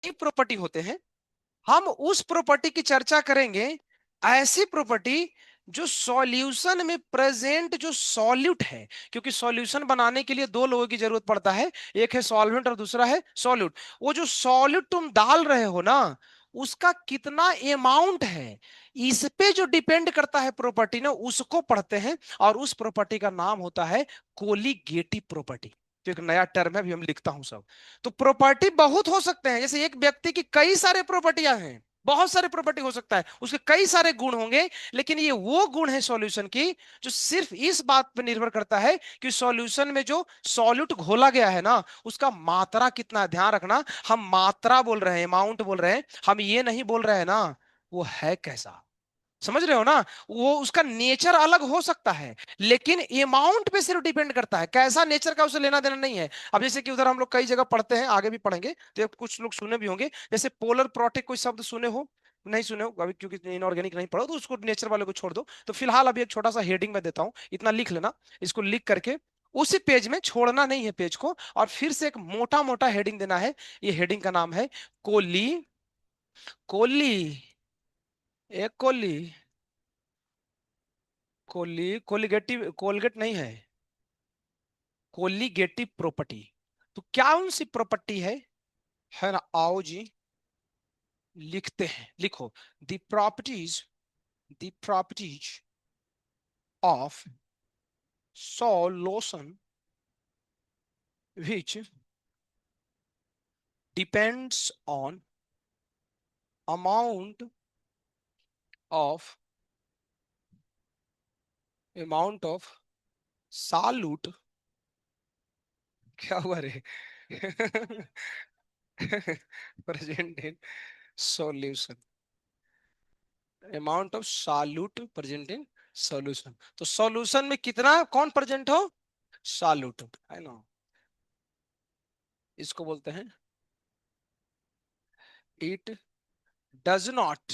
Property होते हैं। हम उस प्रॉपर्टी की चर्चा करेंगे, ऐसी प्रॉपर्टी जो सॉल्यूशन में प्रेजेंट जो सॉल्यूट है। क्योंकि सॉल्यूशन बनाने के लिए दो लोगों की जरूरत पड़ता है, एक है सॉल्वेंट और दूसरा है सॉल्यूट। वो जो सॉल्यूट तुम डाल रहे हो ना, उसका कितना अमाउंट है, इस पे जो डिपेंड करता है प्रॉपर्टी ना, उसको पढ़ते हैं। और उस प्रॉपर्टी का नाम होता है कोलिगेटिव प्रॉपर्टी। तो एक नया टर्म है, अभी हम लिखता हूं सब। तो प्रॉपर्टी बहुत हो सकते हैं, जैसे एक व्यक्ति की कई सारे प्रॉपर्टियां हैं, बहुत सारे प्रॉपर्टी हो सकता है, उसके कई सारे गुण होंगे। लेकिन ये वो गुण है सॉल्यूशन की, जो सिर्फ इस बात पर निर्भर करता है कि सॉल्यूशन में जो सॉल्यूट घोला गया है ना, उसका मात्रा कितना है। ध्यान रखना, हम मात्रा बोल रहे हैं, अमाउंट बोल रहे हैं, हम ये नहीं बोल रहे हैं ना वो है कैसा। समझ रहे हो ना? वो उसका नेचर अलग हो सकता है, लेकिन अमाउंट पे सिर्फ डिपेंड करता है, कैसा नेचर का उसे लेना देना नहीं है। अब जैसे कि उधर हम लोग कई जगह पढ़ते हैं, आगे भी पढ़ेंगे तो ये कुछ लोग सुने भी होंगे, जैसे पोलर प्रोटेक कोई शब्द सुने हो? नहीं सुने हो अभी, क्योंकि इनऑर्गेनिक नहीं पढ़ो तो उसको नेचर वाले को छोड़ दो। तो फिलहाल अभी एक छोटा सा हेडिंग में देता हूं, इतना लिख लेना। इसको लिख करके उसी पेज में छोड़ना नहीं है पेज को, और फिर से एक मोटा मोटा हेडिंग देना है। ये हेडिंग का नाम है कोली, कोली, एक कोली, कोलिगेटिव, कोलगेट नहीं है, कोलिगेटिव प्रॉपर्टी। तो क्या उन सी प्रॉपर्टी है ना? आओ जी लिखते हैं, लिखो। The properties of solution which depends on amount of amount of solute। क्या हुआ रे? Present in solution, amount of solute present in solution. तो सॉल्यूशन में कितना कौन प्रेजेंट हो? सॉल्यूट, है ना? इसको बोलते हैं it does not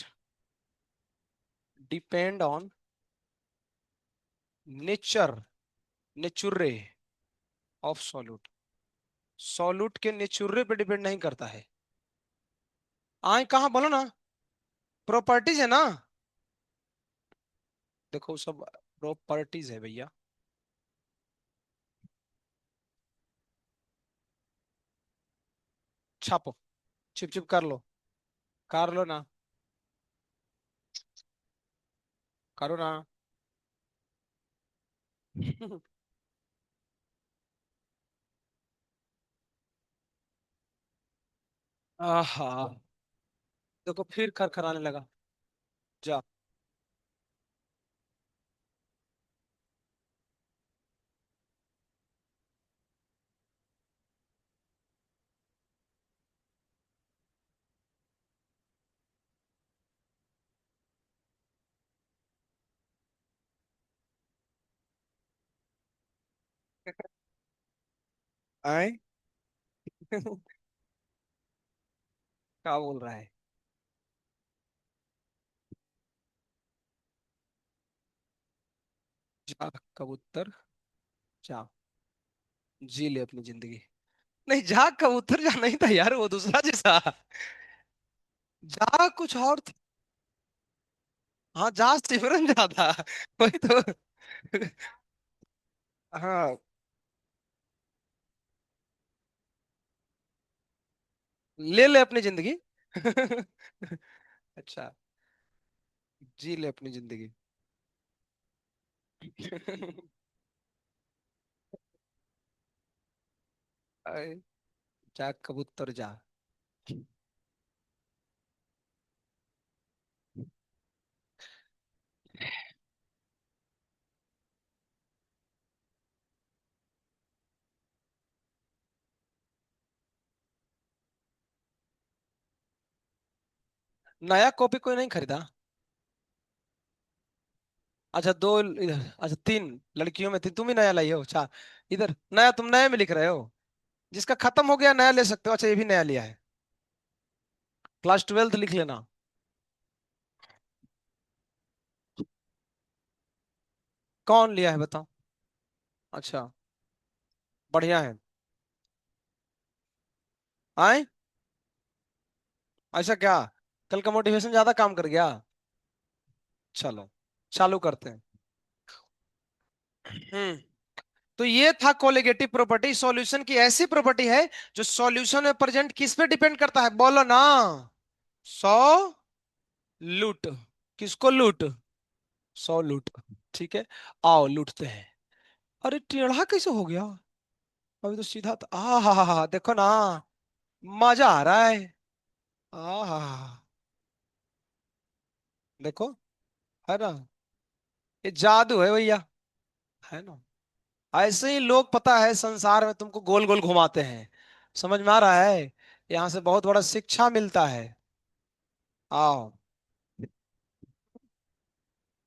depend on nature, नेचुरे of solute. Solute के नेचुरे पे डिपेंड नहीं करता है। आए कहा बोलो ना, प्रॉपर्टीज है ना। देखो सब प्रॉपर्टीज है भैया। छापो, चिप चिप कर लो ना, करो ना। आहा, देखो फिर खरखराने लगा। जा। आए। क्या बोल रहा है? जा कबूतर, जा, जी ले अपनी जिंदगी। नहीं, जा कबूतर जा नहीं था यार, वो दूसरा जैसा। जा कुछ और था। हाँ, जा सिमरन जा था। वही तो। हाँ, ले ले अपनी जिंदगी। अच्छा, जी ले अपनी जिंदगी। अरे, जा कबूतर जा। नया कॉपी कोई नहीं खरीदा? अच्छा दो इधर, अच्छा तीन लड़कियों में थी, तुम ही नया लाई हो? अच्छा, इधर नया, तुम नए में लिख रहे हो? जिसका खत्म हो गया नया ले सकते हो। अच्छा, ये भी नया लिया है, क्लास ट्वेल्थ लिख लेना। कौन लिया है बताओ? अच्छा, बढ़िया है। आए, अच्छा क्या, कल का मोटिवेशन ज्यादा काम कर गया? चलो चालू करते हैं। हम्म। तो ये था कोलिगेटिव प्रॉपर्टी। सॉल्यूशन की ऐसी प्रॉपर्टी है जो सॉल्यूशन में प्रेजेंट किस पे डिपेंड करता है, बोलो ना। सौ लूट। किसको लूट? सौ लूट। ठीक है, आओ लूटते हैं। अरे टेढ़ा कैसे हो गया? अभी तो सीधा था। हा देखो ना, मजा आ रहा है। आ देखो, है ना, ये जादू है भैया, है ना। ऐसे ही लोग पता है संसार में तुमको गोल गोल घुमाते हैं। समझ में आ रहा है? यहाँ से बहुत बड़ा शिक्षा मिलता है। आओ।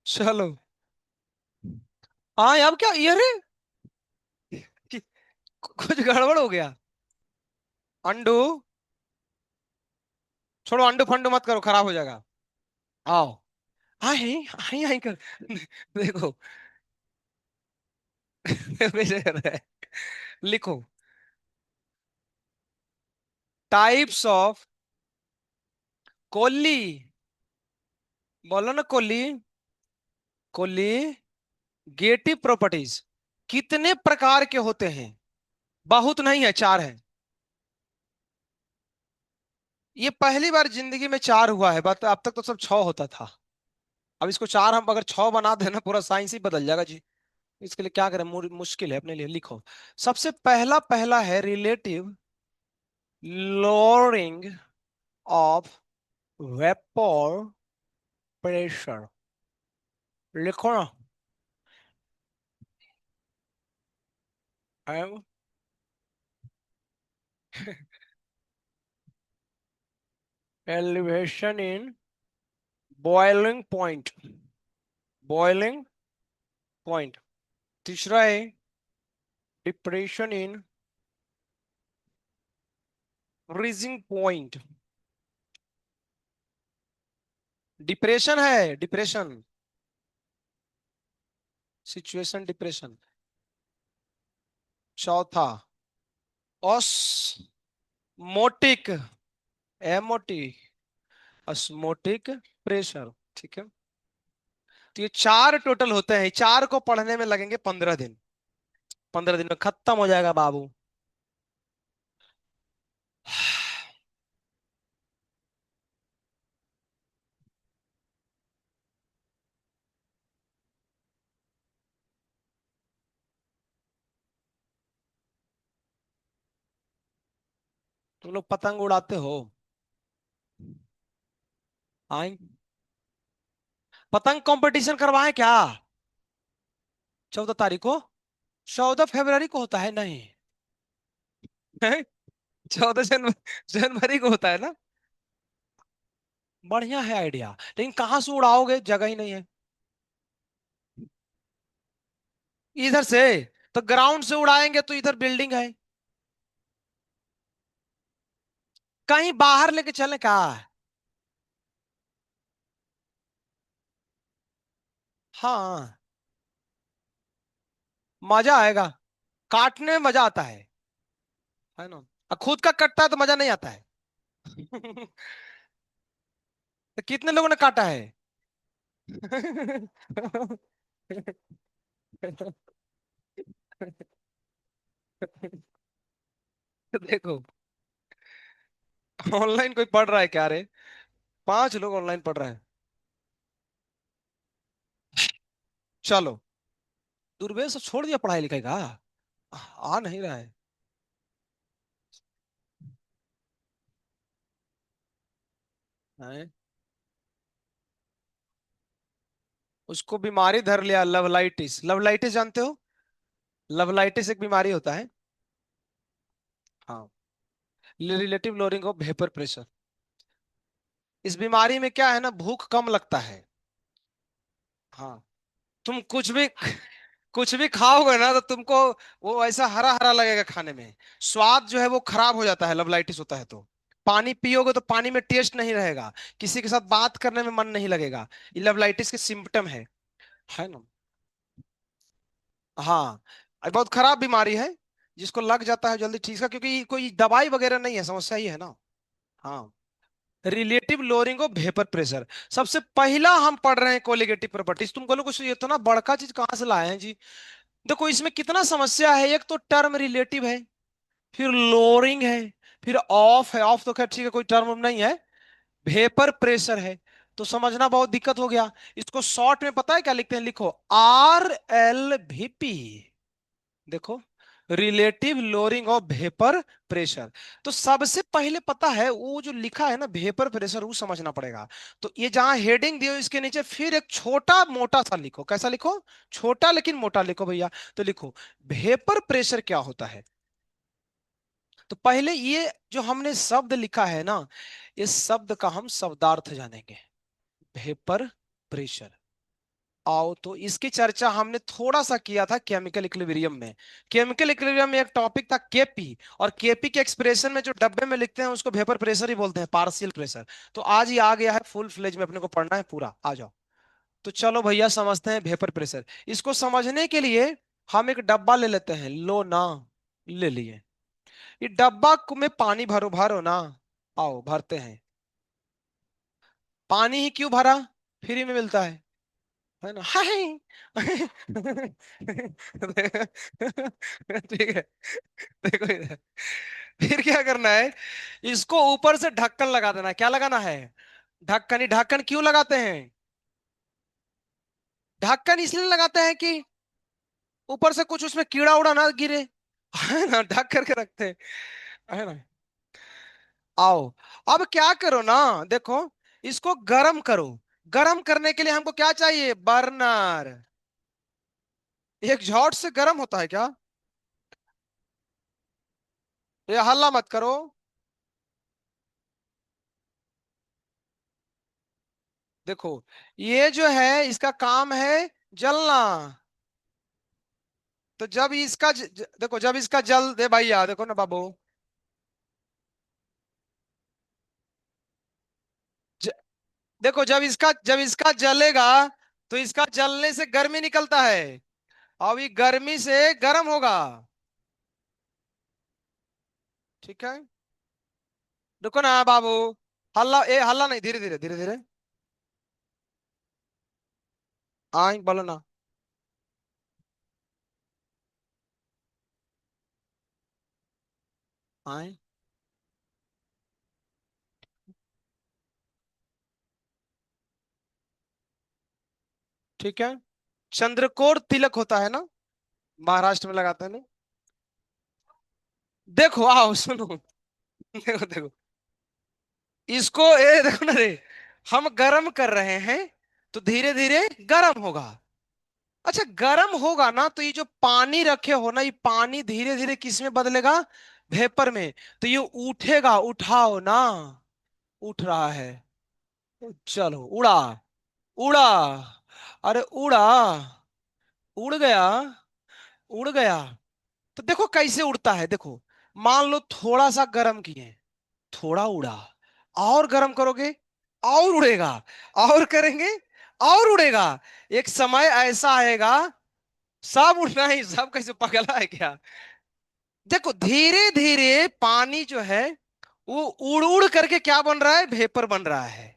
चलो। हाँ अब क्या ये रे, कि- कुछ गड़बड़ हो गया। अंडू, छोड़ो, अंडू फंडू मत करो, खराब हो जाएगा। आओ। हाँ है, हाँ हाँ कर। देखो। वैसे कर रहा है। लिखो, टाइप्स ऑफ कोली। बोलो ना कोली। कोलिगेटिव प्रॉपर्टीज कितने प्रकार के होते हैं? बहुत नहीं है, चार है। ये पहली बार जिंदगी में चार हुआ है, बात अब तक तो सब छह होता था। अब इसको चार हम अगर छह बना देना, पूरा साइंस ही बदल जाएगा जी। इसके लिए क्या करें, मुश्किल है अपने लिए। लिखो, सबसे पहला पहला है relative lowering of vapour pressure. लिखो ना। Elevation in boiling point. Boiling point. तीसरा है depression in freezing point. Depression है, डिप्रेशन, सिचुएशन डिप्रेशन। चौथा ऑस्मोटिक, एमोटी, ऑस्मोटिक प्रेशर। ठीक है। तो ये चार टोटल होते हैं, चार को पढ़ने में लगेंगे 15 दिन। 15 दिन में खत्म हो जाएगा बाबू। तुम लोग पतंग उड़ाते हो? आई, पतंग कंपटीशन करवाएं क्या? 14 तारीख को? 14 फरवरी को होता है नहीं? 14 जनवरी को होता है ना? बढ़िया है आइडिया, लेकिन कहाँ से उड़ाओगे, जगह ही नहीं है। इधर से? तो ग्राउंड से उड़ाएंगे तो इधर बिल्डिंग है। कहीं बाहर लेके चले क्या? हाँ, मजा आएगा, काटने में मजा आता है ना। और खुद का कटता है तो मजा नहीं आता है। तो कितने लोगों ने काटा है? देखो, ऑनलाइन कोई पढ़ रहा है क्या रे? 5 लोग ऑनलाइन पढ़ रहे हैं। चलो, दुर्बेश सब छोड़ दिया पढ़ाई लिखाई का? आ नहीं रहा है। हैं? उसको बीमारी धर लिया, लवलाइटिस। लवलाइटिस जानते हो? लवलाइटिस एक बीमारी होता है। हाँ, relative lowering of vapour pressure. इस बीमारी में क्या है ना, भूख कम लगता है। हाँ, तुम कुछ भी खाओगे ना तो तुमको वो ऐसा हरा हरा लगेगा खाने में। स्वाद जो है वो खराब हो जाता है, लवलाइटिस होता है तो। पानी पियोगे तो पानी में टेस्ट नहीं रहेगा। किसी के साथ बात करने में मन नहीं लगेगा। ये लवलाइटिस के सिम्टम है ना। हाँ, ये बहुत खराब बीमारी है। जिसको लग जाता है जल्दी ठीक है, क्योंकि कोई दवाई वगैरह नहीं है, समस्या ही है ना। हाँ, relative lowering of vapour pressure. सबसे पहला हम पढ़ रहे हैं कोलिगेटिव प्रॉपर्टीज। तुम बोलो कुछ इतना बड़का चीज कहां से लाए हैं जी। देखो इसमें कितना समस्या है। एक तो टर्म रिलेटिव है, फिर लोअरिंग है, फिर ऑफ है। ऑफ तो खैर ठीक है, कोई टर्म नहीं है। वेपर प्रेशर है, तो समझना बहुत दिक्कत हो गया। इसको शॉर्ट में पता है क्या लिखते हैं? लिखो RLVP। देखो, relative lowering of vapour pressure. तो सबसे पहले पता है वो जो लिखा है ना वेपर प्रेशर, वो समझना पड़ेगा। तो ये जहां हेडिंग दियो इसके नीचे फिर एक छोटा मोटा सा लिखो। कैसा लिखो? छोटा लेकिन मोटा लिखो भैया। तो लिखो वेपर प्रेशर क्या होता है। तो पहले ये जो हमने शब्द लिखा है ना, इस शब्द का हम शब्दार्थ जानेंगे। Vapour pressure. आओ, तो इसकी चर्चा हमने थोड़ा सा किया था केमिकल इक्विलिब्रियम में। केमिकल इक्विलिब्रियम में एक टॉपिक था केपी, और केपी के एक्सप्रेशन में जो डब्बे में लिखते हैं उसको वेपर प्रेशर ही बोलते हैं, पार्शियल प्रेशर। तो आज ही आ गया है, फुल फ्लेज में अपने को पढ़ना है पूरा। आ जाओ। तो चलो भैया समझते हैं वेपर प्रेशर। इसको समझने के लिए हम एक डब्बा ले लेते हैं। लो ना, ले लिए। ये डब्बा में पानी भरो, भरो ना। आओ भरते हैं। पानी ही क्यों भरा? फ्री में मिलता है ना। हाय। ठीक है। देखो इधर, फिर क्या करना है? इसको ऊपर से ढक्कन लगा देना है। क्या लगाना है? ढक्कन। ही ढक्कन क्यों लगाते हैं? ढक्कन इसलिए लगाते हैं कि ऊपर से कुछ उसमें कीड़ा उड़ा ना गिरे, है ना, ढक करके रखते हैं, है ना। आओ, अब क्या करो ना, देखो, इसको गरम करो। गरम करने के लिए हमको क्या चाहिए? बर्नर। एक झॉट से गरम होता है क्या? ये हल्ला मत करो। देखो, ये जो है इसका काम है जलना। तो जब इसका देखो, जब इसका जल दे भैया, देखो ना बाबू। ज, देखो, जब इसका जलेगा तो इसका जलने से गर्मी निकलता है। अब ये गर्मी से गर्म होगा। ठीक है। देखो ना बाबू, हल्ला, हल्ला नहीं, धीरे धीरे धीरे धीरे। आई बोलो ना। आई। ठीक है। चंद्रकोर तिलक होता है ना, महाराष्ट्र में लगाते हैं ना। देखो आओ सुनो। देखो देखो, इसको देखो ना रे, हम गर्म कर रहे हैं तो धीरे धीरे गर्म होगा। अच्छा, गर्म होगा ना तो ये जो पानी रखे हो ना, ये पानी धीरे धीरे किस में बदलेगा? वेपर में। तो ये उठेगा, उठाओ ना। उठ रहा है। चलो उड़ा, उड़ा। अरे उड़ा, उड़ गया, उड़ गया। तो देखो कैसे उड़ता है, देखो। मान लो थोड़ा सा गर्म किए, थोड़ा उड़ा। और गर्म करोगे, और उड़ेगा। और करेंगे, और उड़ेगा। एक समय ऐसा आएगा, सब उड़ना ही, सब कैसे, पगला है क्या? देखो धीरे धीरे पानी जो है वो उड़ उड़ करके क्या बन रहा है? वेपर बन रहा है।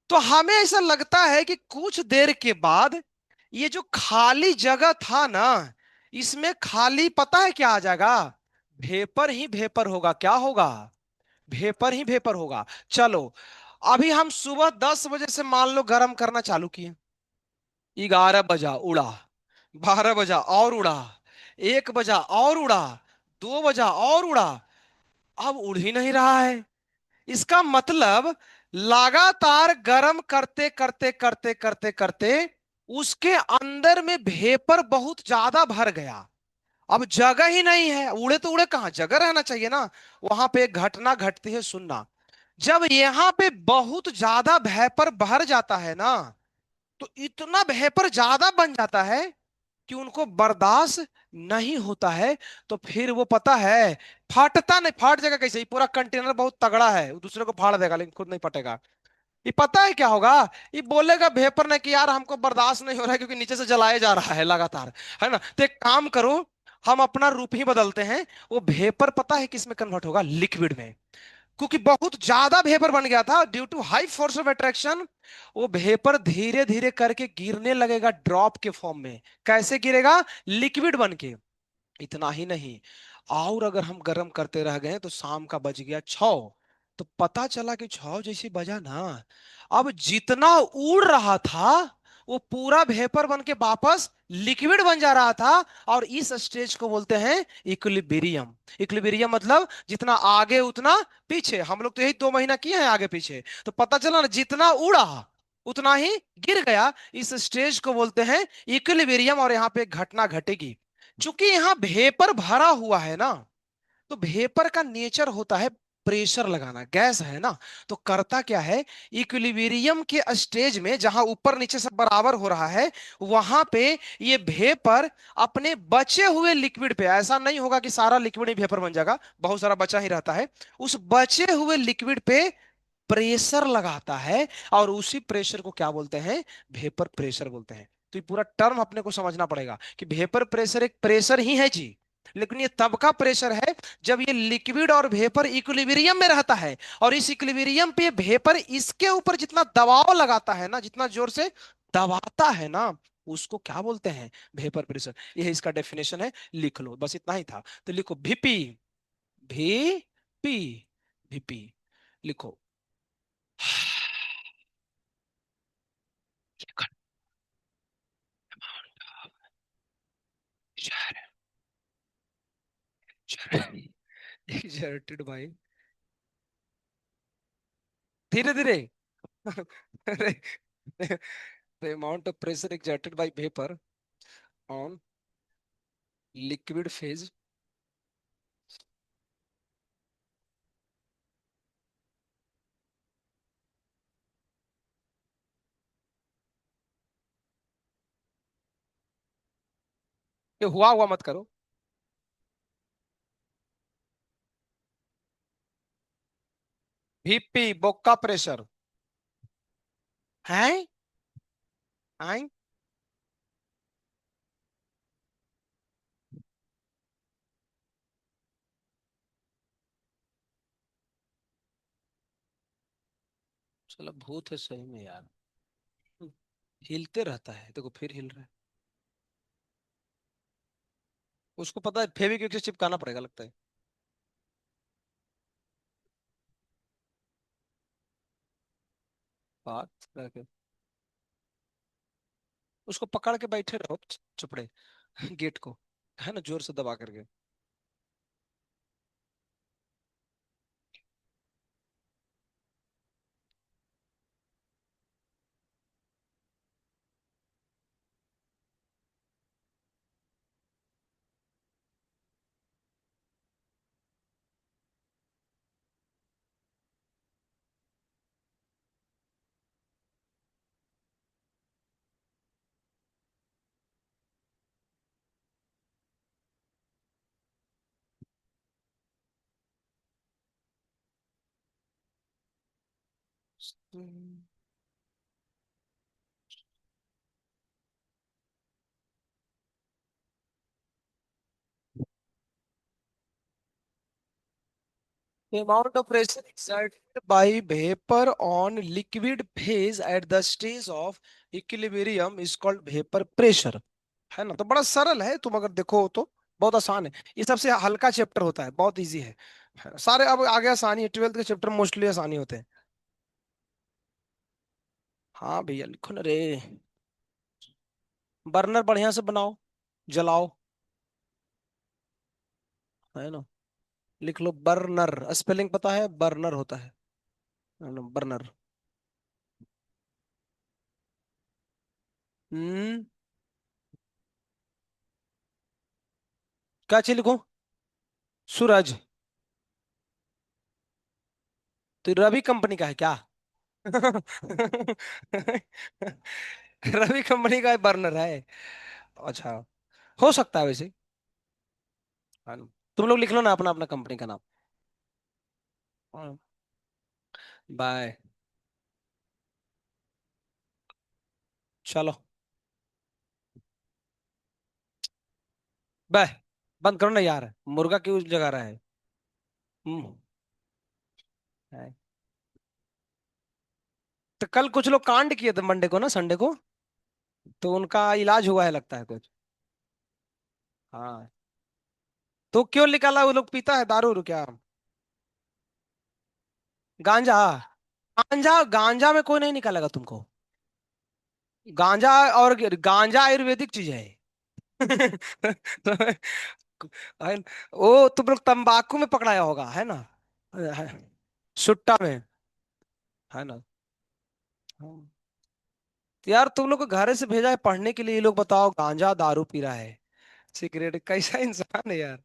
तो हमें ऐसा लगता है कि कुछ देर के बाद ये जो खाली जगह था ना, इसमें खाली पता है क्या आ जाएगा? वेपर ही वेपर होगा। क्या होगा? वेपर ही वेपर होगा। चलो, अभी हम सुबह 10 बजे से मान लो गर्म करना चालू किए। 11 बजा उड़ा, 12 बजा और उड़ा, 1 बजा और उड़ा, 2 बजा और उड़ा। अब उड़ ही नहीं रहा है। इसका मतलब लगातार गर्म करते करते करते करते करते उसके अंदर में वेपर बहुत ज्यादा भर गया। अब जगह ही नहीं है। उड़े तो उड़े कहां, जगह रहना चाहिए ना। वहां पे एक घटना घटती है, सुनना। जब यहां पे बहुत ज्यादा वेपर भर जाता है ना, तो इतना वेपर ज्यादा बन जाता है कि उनको बर्दाश्त नहीं होता है। तो फिर वो पता है, फाटता नहीं। फाट जाएगा कैसे? ये पूरा कंटेनर बहुत तगड़ा है, वो दूसरे को फाड़ देगा लेकिन खुद नहीं फटेगा। ये पता है क्या होगा? ये बोलेगा वेपर ने कि यार हमको बर्दाश्त नहीं हो रहा है, क्योंकि नीचे से जलाया जा रहा है लगातार, है ना। तो एक काम करो, हम अपना रूप ही बदलते हैं। वो वेपर पता है किस में कन्वर्ट होगा? लिक्विड में। क्योंकि बहुत ज्यादा वेपर बन गया था due to high force of attraction. वो वेपर धीरे धीरे करके गिरने लगेगा ड्रॉप के फॉर्म में। कैसे गिरेगा? लिक्विड बन के। इतना ही नहीं, और अगर हम गर्म करते रह गए तो शाम का बज गया 6। तो पता चला कि 6 जैसी बजा ना, अब जितना उड़ रहा था वो पूरा वेपर बन के वापस लिक्विड बन जा रहा था। और इस स्टेज को बोलते हैं इक्विलिब्रियम। इक्विलिब्रियम मतलब जितना आगे उतना पीछे। हम लोग तो यही 2 महीना किए हैं आगे पीछे, तो पता चला ना जितना उड़ा उतना ही गिर गया। इस स्टेज को बोलते हैं इक्विलिब्रियम। और यहाँ पे एक घटना घटेगी। चूंकि यहाँ भेपर भरा हुआ है ना, तो भेपर का नेचर होता है प्रेशर लगाना, गैस है ना। तो करता क्या है, इक्विलिब्रियम के स्टेज में जहां ऊपर नीचे सब बराबर हो रहा है, वहां पे ये भेपर अपने बचे हुए लिक्विड पे, ऐसा नहीं होगा कि सारा लिक्विड ही भेपर बन जाएगा, बहुत सारा बचा ही रहता है, उस बचे हुए लिक्विड पे प्रेशर लगाता है। और उसी प्रेशर को क्या बोलते हैं? वेपर प्रेशर बोलते हैं। तो ये पूरा टर्म अपने को समझना पड़ेगा कि वेपर प्रेशर एक प्रेशर ही है जी, लेकिन ये तब का प्रेशर है जब ये लिक्विड और वेपर इक्विलिब्रियम में रहता है। और इस इक्विलिब्रियम पे वेपर इसके ऊपर जितना दबाव लगाता है ना, जितना जोर से दबाता है ना, उसको क्या बोलते हैं? Vapour pressure. यह इसका डेफिनेशन है, लिख लो, बस इतना ही था। तो लिखो वीपी। वीपी। वीपी लिखो। एक्सर्टेड बाय, धीरे धीरे। the amount of pressure exerted by vapor on liquid phase। ये हुआ हुआ मत करो। वीपी बोका प्रेशर है। आई। चलो भूत है सही में यार। हिलते रहता है, देखो फिर हिल रहा है। उसको पता है फेविक्विक से चिपकाना पड़ेगा लगता है। बात करके उसको पकड़ के बैठे रहो चुपड़े, गेट को, है ना, जोर से दबा करके। The amount of pressure exerted by vapor on liquid phase at the stage of equilibrium is called vapor pressure। है ना, तो बड़ा सरल है, तुम अगर देखो तो बहुत आसान है। ये सबसे हल्का चैप्टर होता है, बहुत इजी है ना? सारे अब आगे आसानी है, 12th के चैप्टर मोस्टली आसानी होते हैं। हाँ भैया लिखो ना रे। बर्नर बढ़िया से बनाओ, जलाओ, है ना। लिख लो बर्नर, स्पेलिंग पता है, बर्नर होता है ना, बर्नर। हम्म। क्या चीज लिखो? सूरज। तो रवि कंपनी का है क्या? रवि कंपनी का बर्नर है। अच्छा, हो सकता है वैसे। हाँ, तुम लोग लिख लो ना अपना अपना कंपनी का नाम। हाँ, बाय। चलो बाय। बंद करो ना यार, मुर्गा क्यों जगा रहा है? हम्म। है। तो कल कुछ लोग कांड किए थे मंडे को ना, संडे को, तो उनका इलाज हुआ है लगता है कुछ। हाँ। तो क्यों निकाला, वो लोग पीता है दारू उरू क्या? गांजा? गांजा, गांजा में कोई नहीं निकालेगा तुमको। गांजा, और गांजा आयुर्वेदिक चीज है। है- वो तुम लोग तंबाकू में पकड़ाया होगा, है ना? है, सुट्टा में, है ना? हाँ। तो यार तुम लोग को घर से भेजा है पढ़ने के लिए, ये लोग बताओ गांजा दारू पी रहा है, सिगरेट, कैसा इंसान है यार?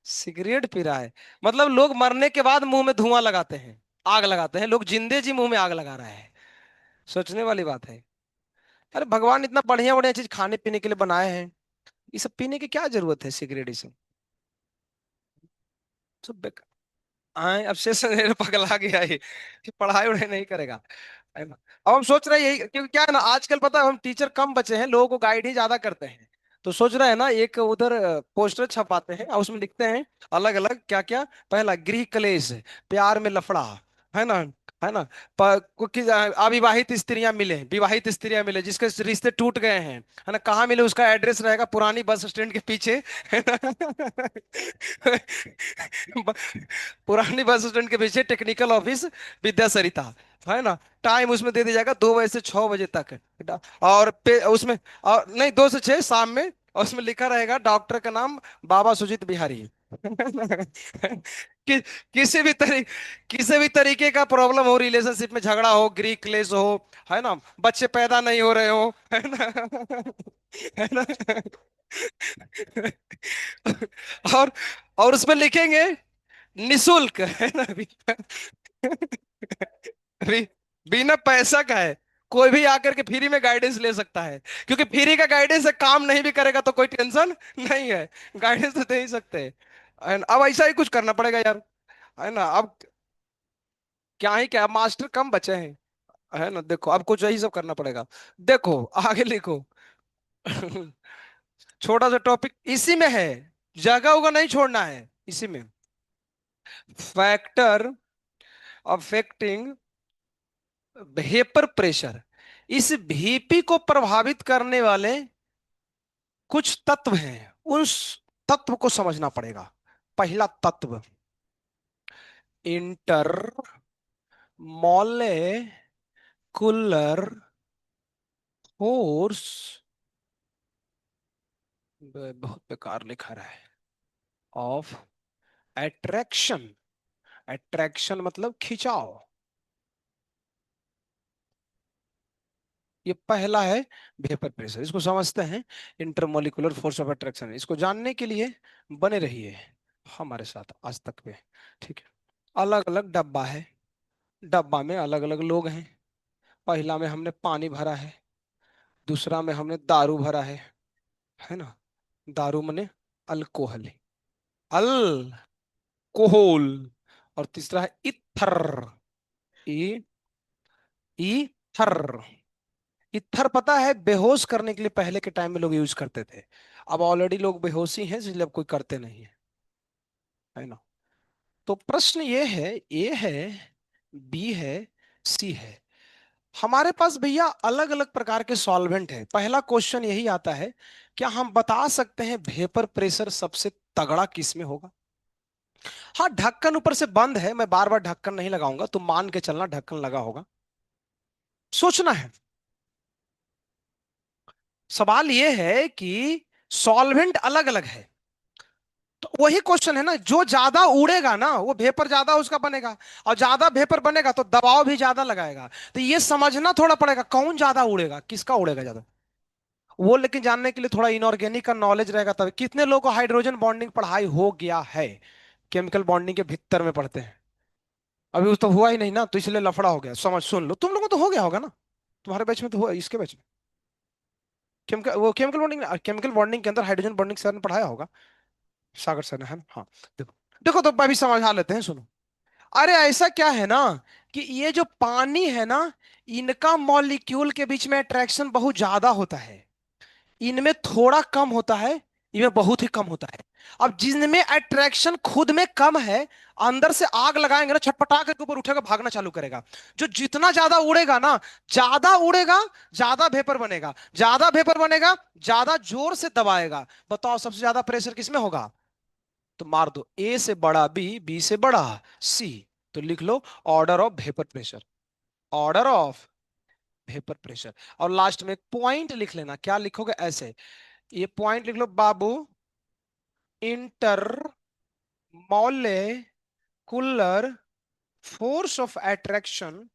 सिगरेट पी रहा है। मतलब लोग मरने के बाद मुंह में धुआं लगाते हैं, आग लगाते हैं, लोग जिंदे जी मुंह में आग लगा रहा है। सोचने वाली बात है। अरे भगवान इतना बढ़िया बढ़िया चीज खाने पीने के लिए बनाए हैं, ये सब पीने की क्या जरूरत है, सिगरेट ये सब। सब आए अब से पगला गया ये पढ़ाई वढ़ाई नहीं करेगा, है ना? अब हम सोच रहे हैं यही, क्योंकि क्या है ना, आजकल पता है हम टीचर कम बचे हैं, लोगों को गाइड ही ज्यादा करते हैं। तो सोच रहे हैं ना एक उधर पोस्टर छपाते हैं और उसमें लिखते हैं अलग अलग क्या क्या। पहला गृह क्लेश, प्यार में लफड़ा, है ना? है ना? अविवाहित स्त्रियां मिले, विवाहित स्त्रियां मिले, जिसके रिश्ते टूट गए हैं, है ना, कहाँ मिले, उसका एड्रेस रहेगा पुरानी बस स्टैंड के पीछे, है ना? पुरानी बस स्टैंड के पीछे टेक्निकल ऑफिस विद्या सरिता, है ना? टाइम उसमें दे दिया जाएगा 2 बजे से 6 बजे तक। और उसमें, और नहीं 2 से 6 शाम में, और उसमें लिखा रहेगा डॉक्टर का नाम बाबा सुजीत बिहारी। कि, किसी भी तरीके का प्रॉब्लम हो, रिलेशनशिप में झगड़ा हो, गृह क्लेश हो, है ना, बच्चे पैदा नहीं हो रहे हो, है ना? है ना? और और उसमें लिखेंगे निशुल्क, है ना? भी, बिना पैसा का है, कोई भी आकर के फ्री में गाइडेंस ले सकता है, क्योंकि फ्री का गाइडेंस है, काम नहीं भी करेगा तो कोई टेंशन नहीं है, गाइडेंस तो दे ही सकते हैं। And अब ऐसा ही कुछ करना पड़ेगा यार, है ना? अब क्या ही क्या, मास्टर कम बचे हैं, है ना? देखो अब कुछ यही सब करना पड़ेगा। देखो आगे लिखो। छोटा सा टॉपिक इसी में है, जगह उगह नहीं छोड़ना है इसी में। फैक्टर अफेक्टिंग वेपर प्रेशर, इस भीपी को प्रभावित करने वाले कुछ तत्व हैं, उस तत्व को समझना पड़ेगा। पहला तत्व, इंटर मॉलेकुलर फोर्स। बहुत बेकार लिखा रहा है। ऑफ एट्रैक्शन, एट्रैक्शन मतलब खिंचाव। ये पहला है वेपर प्रेशर, इसको समझते हैं। इंटरमोलिकुलर फोर्स ऑफ अट्रैक्शन, इसको जानने के लिए बने रहिए हमारे साथ आज तक पे, ठीक है? अलग अलग डब्बा है, डब्बा में अलग अलग लोग हैं। पहला में हमने पानी भरा है, दूसरा में हमने दारू भरा है ना? दारू मने अल्कोहल, अल्कोहल। और तीसरा है इथर, ई ईथर। इथर पता है, बेहोश करने के लिए पहले के टाइम में लोग यूज करते थे। अब ऑलरेडी लोग बेहोशी हैं, इसलिए अब कोई करते नहीं है, है ना? तो प्रश्न ये है, ए है, बी है, सी है। हमारे पास भैया अलग अलग प्रकार के सॉल्वेंट है। पहला क्वेश्चन यही आता है, क्या हम बता सकते हैं वेपर प्रेशर सबसे तगड़ा किस में होगा? हाँ, ढक्कन ऊपर से बंद है, मैं बार बार ढक्कन नहीं लगाऊंगा, तुम मान के चलना ढक्कन लगा होगा। सोचना है। सवाल यह है कि सॉल्वेंट अलग अलग है, तो वही क्वेश्चन है ना, जो ज्यादा उड़ेगा ना वो वेपर ज्यादा उसका बनेगा, और ज्यादा वेपर बनेगा तो दबाव भी ज्यादा लगाएगा। तो ये समझना थोड़ा पड़ेगा कौन ज्यादा उड़ेगा, किसका उड़ेगा ज्यादा। वो लेकिन जानने के लिए थोड़ा इनऑर्गेनिक का नॉलेज रहेगा तब। कितने लोगों को हाइड्रोजन बॉन्डिंग पढ़ाई हो गया है? केमिकल बॉन्डिंग के भीतर में पढ़ते हैं। अभी उस तो हुआ ही नहीं ना, तो इसलिए लफड़ा हो गया। समझ सुन लो, तुम लोगों को तो हो गया होगा ना, तुम्हारे बैच में तो हुआ, इसके बैच में केमिकल, वो केमिकल बॉन्डिंग, केमिकल बॉन्डिंग के अंदर हाइड्रोजन बॉन्डिंग सर ने पढ़ाया होगा, सागर सर ने, है ना? हाँ। देखो, देखो तो अभी समझा लेते हैं, सुनो। अरे ऐसा क्या है ना, कि ये जो पानी है ना, इनका मॉलिक्यूल के बीच में अट्रैक्शन बहुत ज्यादा होता है, इनमें थोड़ा कम होता है इनमें बहुत ही कम होता है। अब जिनमें अट्रैक्शन खुद में कम है, अंदर से आग लगाएंगे ना, छटपटा करके ऊपर उठेगा, भागना चालू करेगा। जो जितना ज्यादा उड़ेगा ना, ज्यादा उड़ेगा, ज्यादा वेपर बनेगा, ज्यादा वेपर बनेगा, ज्यादा जोर से दबाएगा। बताओ सबसे ज्यादा प्रेशर किसमें होगा? तो मार दो, ए से बड़ा बी, बी से बड़ा सी। तो लिख लो order of vapour pressure, order of vapour pressure. और लास्ट में एक पॉइंट लिख लेना, क्या लिखोगे ऐसे, ये पॉइंट लिख लो बाबू, intermolecular force of attraction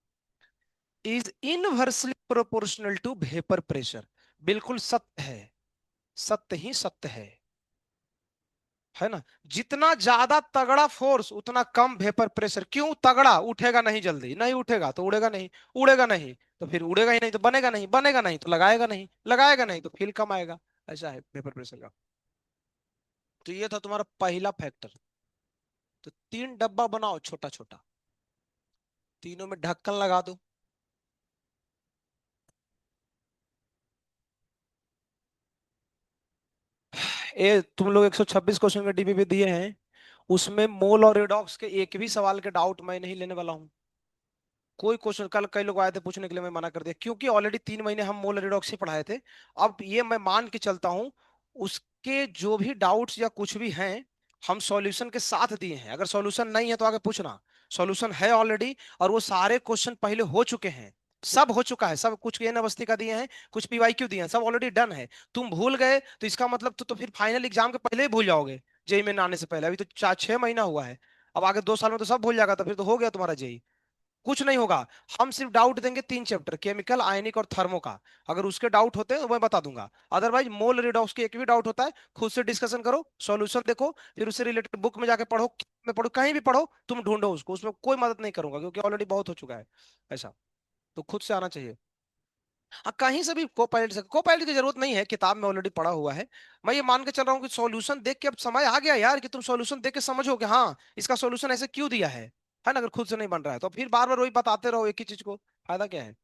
is inversely proportional to vapour pressure. बिल्कुल सत्य है, सत्य ही सत्य है ना। जितना ज्यादा तगड़ा फोर्स उतना कम वेपर प्रेशर। क्यों तगड़ा? उठेगा नहीं, जल्दी नहीं उठेगा तो उड़ेगा नहीं, उड़ेगा नहीं तो फिर उड़ेगा ही नहीं तो बनेगा नहीं, बनेगा नहीं तो लगाएगा नहीं, लगाएगा नहीं तो फील कम आएगा। ऐसा है वेपर प्रेशर का। तो ये था तुम्हारा पहला फैक्टर। तो 3 डब्बा बनाओ छोटा छोटा, तीनों में ढक्कन लगा दो। ये तुम लोग 126 क्वेश्चन के डीबी पे दिए हैं, उसमें मोल और रेडॉक्स के एक भी सवाल के डाउट मैं नहीं लेने वाला हूँ। कोई क्वेश्चन, कल कई लोग आए थे पूछने के लिए, मैं मना कर दिया क्योंकि ऑलरेडी 3 महीने हम मोल रेडॉक्स ही पढ़ाए थे। अब ये मैं मान के चलता हूँ, उसके जो भी डाउट्स या कुछ भी हैं, हम सॉल्यूशन के साथ दिए हैं। अगर सॉल्यूशन नहीं है तो आगे पूछना, सॉल्यूशन है ऑलरेडी। और वो सारे क्वेश्चन पहले हो चुके हैं, सब हो चुका है, सब कुछ एन अवस्थी का दिए हैं, कुछ पीवाईक्यू दिए हैं, सब ऑलरेडी डन है। तुम भूल गए तो इसका मतलब तो फिर फाइनल एग्जाम के पहले ही भूल जाओगे, जेई में आने से पहले। अभी तो 4 6 महीना हुआ है, अब आगे 2 साल में तो सब भूल जाएगा, तो फिर तो हो गया तुम्हारा जेई। कुछ नहीं होगा। हम सिर्फ डाउट देंगे 3 चैप्टर, केमिकल, आयनिक और थर्मो का। अगर उसके डाउट होते हैं तो मैं बता दूंगा, अदरवाइज मोल रिडॉक्स के एक भी डाउट होता है, खुद से डिस्कशन करो, सॉल्यूशन देखो, फिर उससे रिलेटेड बुक में जाके पढ़ो, में पढ़ो, कहीं भी पढ़ो, तुम ढूंढो उसको, उसमें कोई मदद नहीं करूंगा क्योंकि ऑलरेडी बहुत हो चुका है ऐसा। तो खुद से आना चाहिए। हाँ, कहीं से भी को पायलट से, को पायलट की जरूरत नहीं है, किताब में ऑलरेडी पढ़ा हुआ है। मैं ये मान के चल रहा हूँ कि सॉल्यूशन देख के अब समय आ गया यार कि तुम सॉल्यूशन देख के समझो कि हाँ इसका सॉल्यूशन ऐसे क्यों दिया है ना। अगर खुद से नहीं बन रहा है तो फिर बार बार वही बताते रहो एक ही चीज को, फायदा क्या है।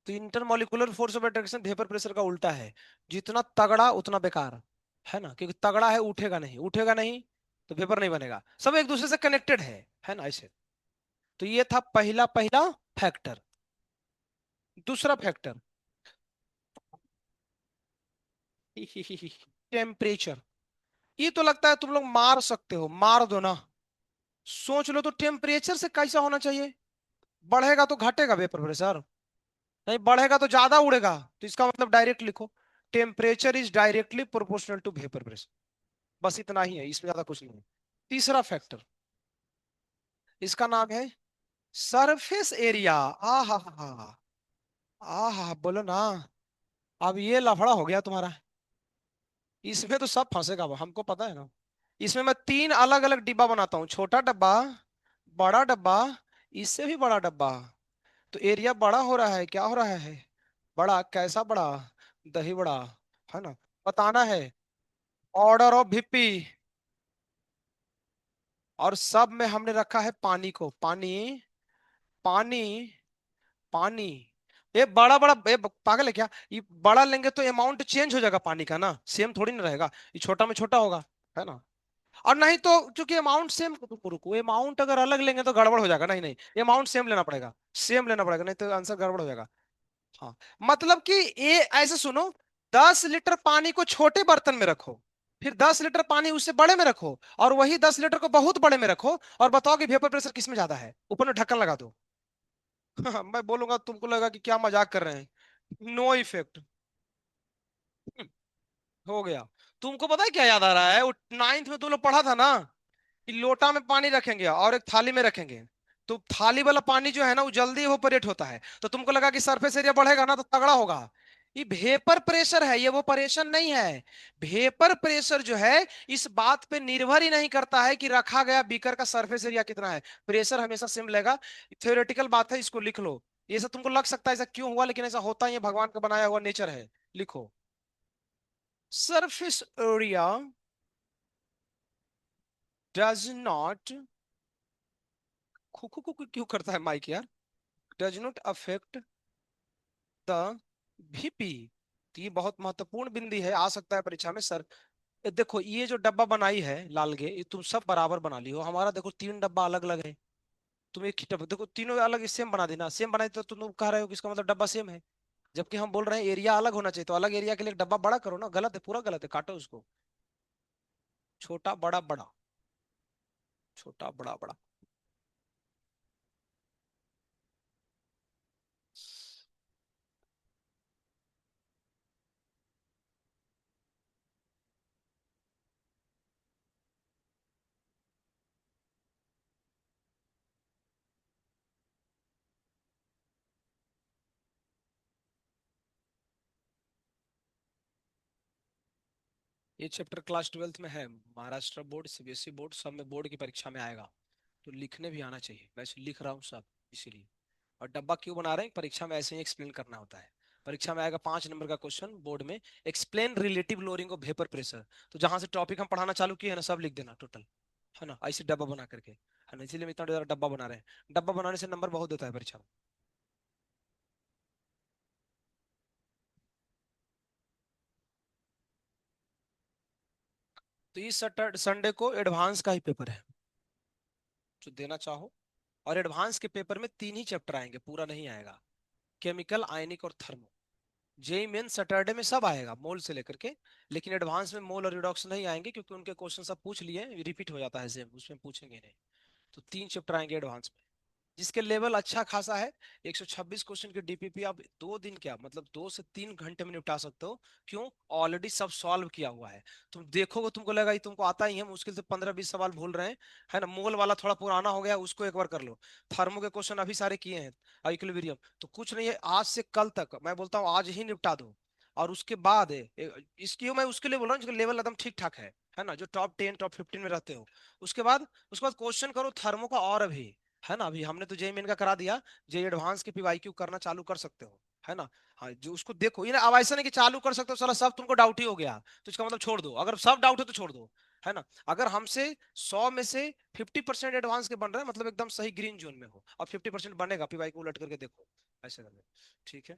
तो intermolecular force of attraction vapour pressure का उल्टा है, जितना तगड़ा उतना बेकार, है ना। क्योंकि तगड़ा है, उठेगा नहीं, उठेगा नहीं तो वेपर नहीं बनेगा, सब एक दूसरे से कनेक्टेड है ना ऐसे। तो ये था पहला पहला फैक्टर। दूसरा फैक्टर, टेम्परेचर। ये तो लगता है तुम लोग मार सकते हो, मार दो ना। सोच लो तो टेम्परेचर से कैसा होना चाहिए? बढ़ेगा तो घटेगा वेपर प्रेशर, नहीं बढ़ेगा तो ज्यादा उड़ेगा। तो इसका मतलब डायरेक्ट लिखो, temperature is directly proportional to vapour pressure. बस इतना ही है, इसमें ज्यादा कुछ नहीं है। तीसरा फैक्टर, इसका नाम है सरफेस एरिया। आ हा हा, आ हा बोलो ना। अब ये लफड़ा हो गया तुम्हारा, इसमें तो सब फंसेगा, हमको पता है ना। इसमें मैं 3 अलग अलग डिब्बा बनाता हूँ, छोटा डब्बा, बड़ा डब्बा, इससे भी बड़ा डब्बा। तो एरिया बड़ा हो रहा है, क्या हो रहा है? बड़ा, कैसा बड़ा? दही बड़ा, है ना। बताना है ऑर्डर ऑफ वीपी। और सब में हमने रखा है पानी को, पानी, पानी, पानी। ये बड़ा बड़ा, ये पागल है क्या? ये बड़ा लेंगे तो अमाउंट चेंज हो जाएगा पानी का ना, सेम थोड़ी ना रहेगा। ये छोटा में छोटा होगा, है ना। और नहीं तो चूंकि अमाउंट सेम, रुको रुको, अमाउंट अगर अलग लेंगे तो गड़बड़ हो जाएगा। नहीं नहीं, अमाउंट सेम लेना पड़ेगा, सेम लेना पड़ेगा, नहीं तो आंसर गड़बड़ हो जाएगा। हाँ, मतलब कि ये ऐसे सुनो, 10 लीटर पानी को छोटे बर्तन में रखो, फिर 10 लीटर पानी उससे बड़े में रखो, और वही 10 लीटर को बहुत बड़े में रखो, और बताओ कि वेपर प्रेशर किसमें ज्यादा है, ऊपर में ढक्कन लगा दो। मैं बोलूंगा तुमको लगा कि क्या मजाक कर रहे हैं। नो इफेक्ट, हो गया। तुमको पता है क्या याद आ रहा है, वो 9th में तुम लोग पढ़ा था ना, कि लोटा में पानी रखेंगे और एक थाली में रखेंगे, तो थाली वाला पानी जो है ना वो जल्दी इवोपरेट होता है, तो तुमको लगा कि सरफेस एरिया बढ़ेगा ना तो तगड़ा होगा। ये वेपर प्रेशर है, ये वो परेशन नहीं है। वेपर प्रेशर जो है इस बात पे निर्भर ही नहीं करता है कि रखा गया बीकर का सरफेस एरिया कितना है, प्रेशर हमेशा सेम लेगा। थ्योरेटिकल बात है, इसको लिख लो। ये सब तुमको लग सकता है ऐसा क्यों हुआ, लेकिन ऐसा होता ही है, भगवान का बनाया हुआ नेचर है। लिखो, surface area does not, खू खू खू क्यों करता है माइक यार, does not affect the VP, तो ये बहुत महत्वपूर्ण बिंदी है, आ सकता है परीक्षा में सर। देखो ये जो डब्बा बनाई है लाल गे, ये तुम सब बराबर बना लियो। हमारा देखो तीन डब्बा अलग अलग है, तुम एक ही डब्बा देखो तीनों अलग सेम बना देना। सेम बनाए तो तुम कह रहे हो कि इसका मतलब डब्बा सेम है, जबकि हम बोल रहे हैं एरिया अलग होना चाहिए। तो अलग एरिया के लिए डब्बा बड़ा करो ना। गलत है, पूरा गलत है, काटो उसको। छोटा बड़ा बड़ा, छोटा बड़ा बड़ा। ये चैप्टर क्लास 12th में है। महाराष्ट्र बोर्ड, सीबीएसई बोर्ड, सब में बोर्ड की परीक्षा में आएगा। तो लिखने भी आना चाहिए, वैसे लिख रहा हूँ सब इसीलिए। और डब्बा क्यों बना रहे हैं, परीक्षा में ऐसे ही एक्सप्लेन करना होता है। परीक्षा में आएगा 5 नंबर का क्वेश्चन बोर्ड में, explain relative lowering of vapour pressure. तो जहां से टॉपिक हम पढ़ाना चालू किए हैं ना, सब लिख देना टोटल, है ना, ऐसे डब्बा बना करके, है ना। इसीलिए हम इतना ज्यादा डब्बा बना रहे हैं। डब्बा बनाने से नंबर बहुत देता है परीक्षा में। तो इस सैटरडे संडे को एडवांस का ही पेपर है, जो देना चाहो। और एडवांस के पेपर में 3 ही चैप्टर आएंगे, पूरा नहीं आएगा। केमिकल, आयनिक और थर्मो। जेई मेन सैटरडे में सब आएगा, मोल से लेकर के। लेकिन एडवांस में मोल और रिडॉक्स नहीं आएंगे, क्योंकि उनके क्वेश्चन सब पूछ लिए, रिपीट हो जाता है सेम, उसमें पूछेंगे नहीं। तो 3 चैप्टर आएंगे एडवांस में, जिसके लेवल अच्छा खासा है। 126 क्वेश्चन की डीपीपी आप 2 दिन, क्या मतलब 2 से 3 घंटे में निपटा सकते हो। क्यों? ऑलरेडी सब सॉल्व किया हुआ है। तुम देखोगे तुमको लगेगा ये तुमको आता ही है, मुश्किल से 15-20 सवाल भूल रहे हैं, है ना। मोल वाला थोड़ा पुराना हो गया, उसको एक बार कर लो। थर्मो के क्वेश्चन अभी सारे किए हैं, और इक्विलिब्रियम तो कुछ नहीं है। आज से कल तक मैं बोलता हूँ, आज ही निपटा दो। और उसके बाद इसकी मैं उसके लिए बोल रहा हूँ जिसका लेवल एकदम ठीक ठाक है ना, जो टॉप 10 टॉप 15 में रहते हो। उसके बाद क्वेश्चन करो थर्मो का, और अभी, है ना। अभी हमने तो जेई मेन का करा दिया, जेई एडवांस के पीवाईक्यू करना चालू कर सकते हो, है ना। हाँ, जो उसको देखो ये ना, अब ऐसा नहीं कि चालू कर सकते हो साला सब तुमको डाउट ही हो गया, तो इसका मतलब छोड़ दो। अगर सब डाउट है तो छोड़ दो, है ना। अगर हमसे 100 में से 50% एडवांस के बन रहे हैं, मतलब एकदम सही ग्रीन जोन में हो, और 50% बनेगा, पीवाईक्यू उलट करके देखो, ऐसे करके। ठीक है।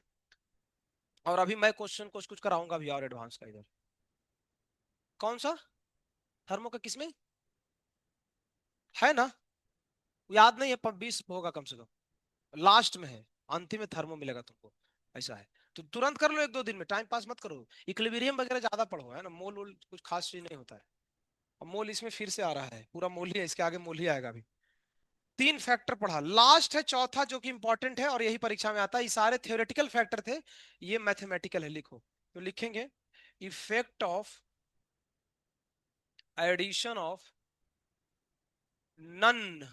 और अभी मैं क्वेश्चन कुछ कुछ कराऊंगा अभी और एडवांस का इधर। कौन सा? थर्मो का किसमें है ना, याद नहीं है, पर 20 होगा कम से कम। लास्ट में है, अंतिम में थर्मो मिलेगा तुमको, ऐसा है। तो तुरंत कर लो, 1-2 दिन में, टाइम पास मत करो। इक्विलिब्रियम वगैरह ज्यादा पढ़ो, है ना। मोल वोल कुछ खास चीज नहीं होता है। और मोल इसमें फिर से आ रहा है, पूरा मोल ही है, इसके आगे मोल ही आएगा अभी। 3 फैक्टर पढ़ा, लास्ट है चौथा, जो कि इंपॉर्टेंट है और यही परीक्षा में आता है। ये सारे थियोरेटिकल फैक्टर थे, ये मैथमेटिकल है, लिखो। तो लिखेंगे, effect of addition of non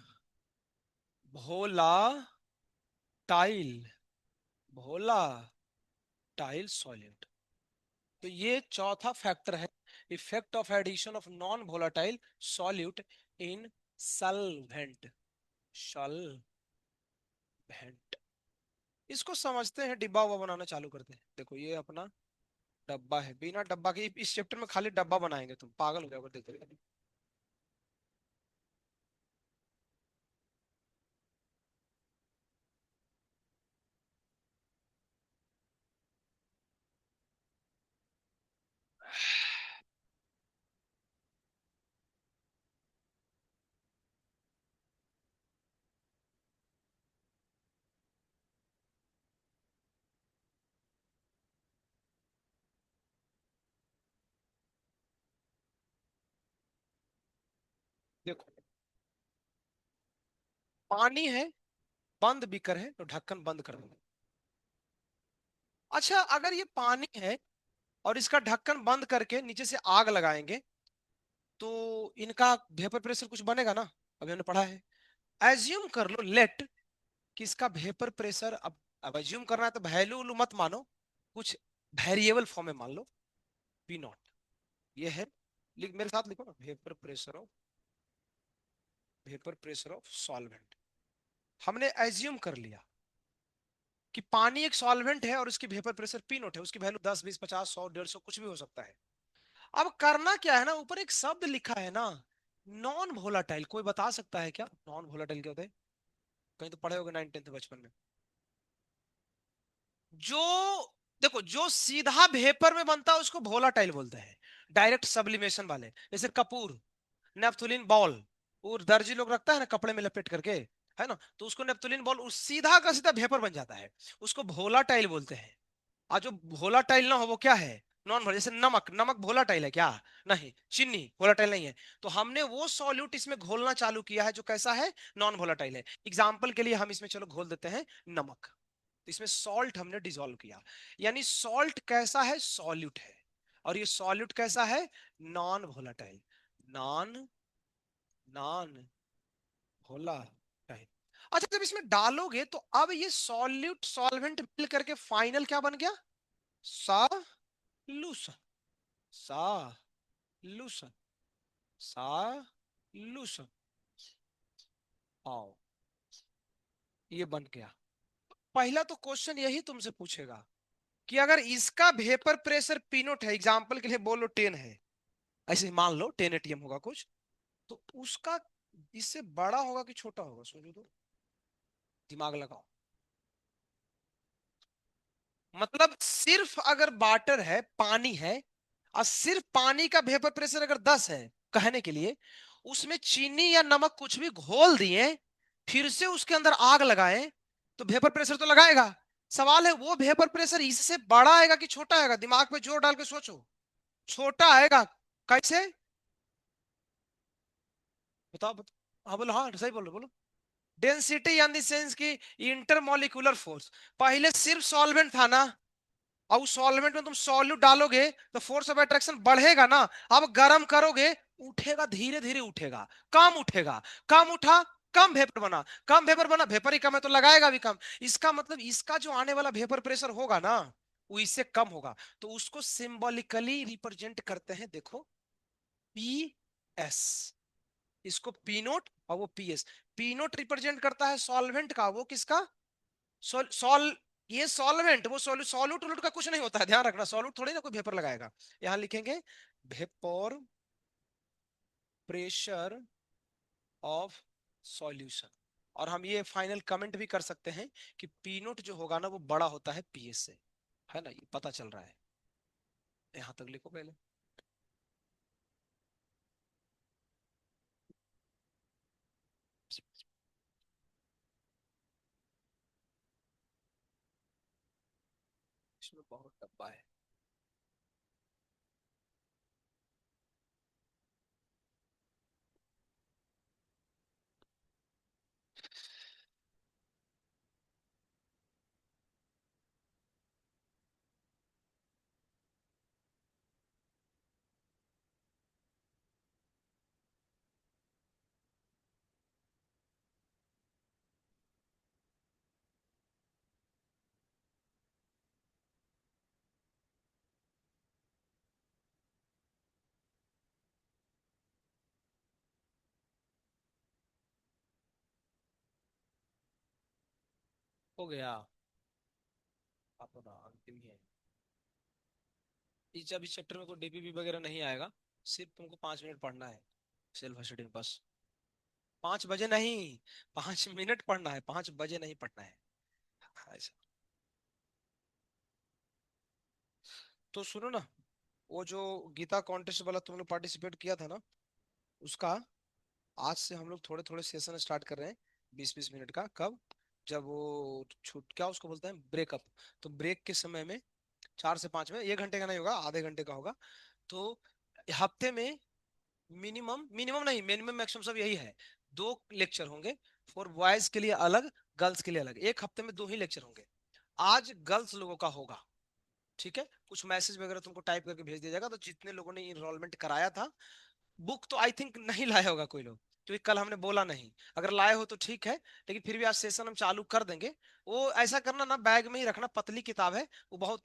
volatile, volatile solute. तो ये चौथा फैक्टर है, effect of addition of non volatile solute in solvent, solvent. इसको समझते हैं, डिब्बा उब्बा बनाना चालू करते हैं। देखो ये अपना डब्बा है, बिना डब्बा के इस चैप्टर में खाली डब्बा बनाएंगे, तुम पागल हो जाओगे देखो। देखो पानी है, बंद बीकर है, तो ढक्कन बंद कर दो। अच्छा, अगर ये पानी है और इसका ढक्कन बंद करके नीचे से आग लगाएंगे, तो इनका वेपर प्रेशर कुछ बनेगा ना। अभी हमने पढ़ा है। एज्यूम कर लो, लेट, कि इसका वेपर प्रेशर, अब एज्यूम करना है तो वैल्यू वैल्यू मत मानो, कुछ वेरिएबल फॉर्म में मान लो, पी नॉट। ये है, मेरे साथ लिखो ना, वेपर प्रेशर ऑफ सॉल्वेंट। हमने एज्यूम कर लिया कि पानी एक सॉल्वेंट है और उसकी वेपर प्रेशर पी नॉट है, उसकी वैल्यू 10, 20, 50, 100, 150 कुछ भी हो सकता है। अब करना क्या है ना, ऊपर एक शब्द लिखा है ना, नॉन वोलाटाइल। कोई बता सकता है क्या नॉन वोलाटाइल क्या होता है? कहीं तो पढ़े होगे 9th 10th बचपन में। जो देखो, जो सीधा वेपर में बनता है उसको वोलाटाइल बोलते हैं, डायरेक्ट सब्लिमेशन वाले, जैसे कपूर, नेफ्थुलिन बॉल, वो दर्जी लोग रखता है ना कपड़े में लपेट करके, है ना, तो उसको नेफ्थुलिन बॉल उस सीधा का सीधा वेपर बन जाता है, उसको वोलाटाइल बोलते हैं। और जो वोलाटाइल ना हो वो क्या है, नॉन वोला, जैसे नमक, नमक वोलाटाइल है क्या, नहीं, चीनी वोलाटाइल नहीं है। तो हमने वो सॉल्यूट इसमें घोलना चालू किया है जो कैसा है, नॉन वोलाटाइल है। एग्जाम्पल के लिए हम इसमें चलो घोल देते हैं नमक, तो इसमें सॉल्ट हमने डिसॉल्व किया, यानी सॉल्ट कैसा है, सॉल्यूट है, और ये सॉल्यूट कैसा है, non volatile, non non volatile. अच्छा, जब इसमें डालोगे तो अब ये सॉल्यूट सॉल्वेंट मिल करके फाइनल क्या बन गया, सॉल्यूशन, सॉल्यूशन, सॉल्यूशन, आओ, ये बन गया। पहला तो क्वेश्चन यही तुमसे पूछेगा कि अगर इसका वेपर प्रेशर पी 0 है, एग्जांपल के लिए बोलो 10 है, ऐसे मान लो 10 atm होगा कुछ, तो उसका इससे बड़ा होगा कि छोटा होगा, सोचो तो, दिमाग लगाओ। मतलब सिर्फ अगर वाटर है, पानी है, और सिर्फ पानी का वेपर प्रेशर अगर 10 है, कहने के लिए, उसमें चीनी या नमक कुछ भी घोल दिए, फिर से उसके अंदर आग लगाए, तो वेपर प्रेशर तो लगाएगा। सवाल है वो वेपर प्रेशर इससे बड़ा आएगा कि छोटा आएगा, दिमाग पे जोर डाल के सोचो। छोटा आएगा। कैसे, बताओ बताओ, हाँ बोलो, हाँ सही बोलो, बोलो। डेंसिटी इन द सेंस की इंटरमोलिकुलर फोर्स, पहले सिर्फ सॉल्वेंट था ना, और उस सॉल्वेंट में तुम सॉल्यूट डालोगे तो फोर्स ऑफ अट्रैक्शन बढ़ेगा ना। अब गर्म करोगे, उठेगा, धीरे धीरे उठेगा, कम उठेगा, कम उठा, कम वेपर बना, कम वेपर बना, वेपर ही कम है तो लगाएगा भी कम। इसका मतलब इसका जो आने वाला वेपर प्रेशर होगा ना, वो इससे कम होगा। तो उसको सिंबॉलिकली रिप्रेजेंट करते हैं, देखो, पी एस, इसको पी नोट और वो P S. P note represent करता है सॉल्वेंट का, वो किसका, सोल सॉल ये सॉल्वेंट, वो सॉल्यूट उलूट का कुछ नहीं होता है, ध्यान रखना, सॉल्यूट थोड़ी ना कोई वेपर लगाएगा। यहां लिखेंगे वेपर प्रेशर ऑफ सॉल्यूशन। और हम ये फाइनल कमेंट भी कर सकते हैं कि पी नोट जो होगा ना वो बड़ा होता है पीएस से, है ना, ये पता चल रहा है। यहां तक लिखो पहले। इसमें बहुत डब्बा है। हो गया अपना अंतिम ही है। जब इस चैप्टर में कोई डीपीपी वगैरह नहीं आएगा, सिर्फ तुमको 5 मिनट पढ़ना है, सेल्फ स्टडी बस। 5 बजे नहीं, 5 मिनट पढ़ना है, 5 बजे नहीं पढ़ना है। ऐसा। तो सुनो ना, वो जो गीता कॉन्टेस्ट वाला तुमने पार्टिसिपेट किया था ना, उसका आज से हम लोग थोड़े थोड़े सेशन स्टार्ट कर रहे हैं, 20-20 मिनट का। कब, जब वो छूट, क्या उसको बोलते हैं, ब्रेकअप, तो ब्रेक के समय में 4 से 5 में, 1 घंटे का नहीं होगा, आधे घंटे का होगा। तो हफ्ते में मिनिमम, मिनिमम नहीं, मिनिमम मैक्सिमम सब यही है, 2 लेक्चर होंगे, फॉर बॉयज के लिए अलग, गर्ल्स के लिए अलग, एक हफ्ते में 2 ही लेक्चर होंगे। आज गर्ल्स लोगों का होगा, ठीक है, कुछ मैसेज वगैरह तुमको टाइप करके भेज दिया जाएगा। तो जितने लोगों ने इनरोलमेंट कराया था, बुक तो आई थिंक नहीं लाया होगा कोई लोग, क्योंकि कल हमने बोला नहीं, अगर लाए हो तो ठीक है, लेकिन फिर भी आज सेशन हम चालू कर देंगे। वो ऐसा करना ना, बैग में ही रखना, पतली किताब है वो बहुत।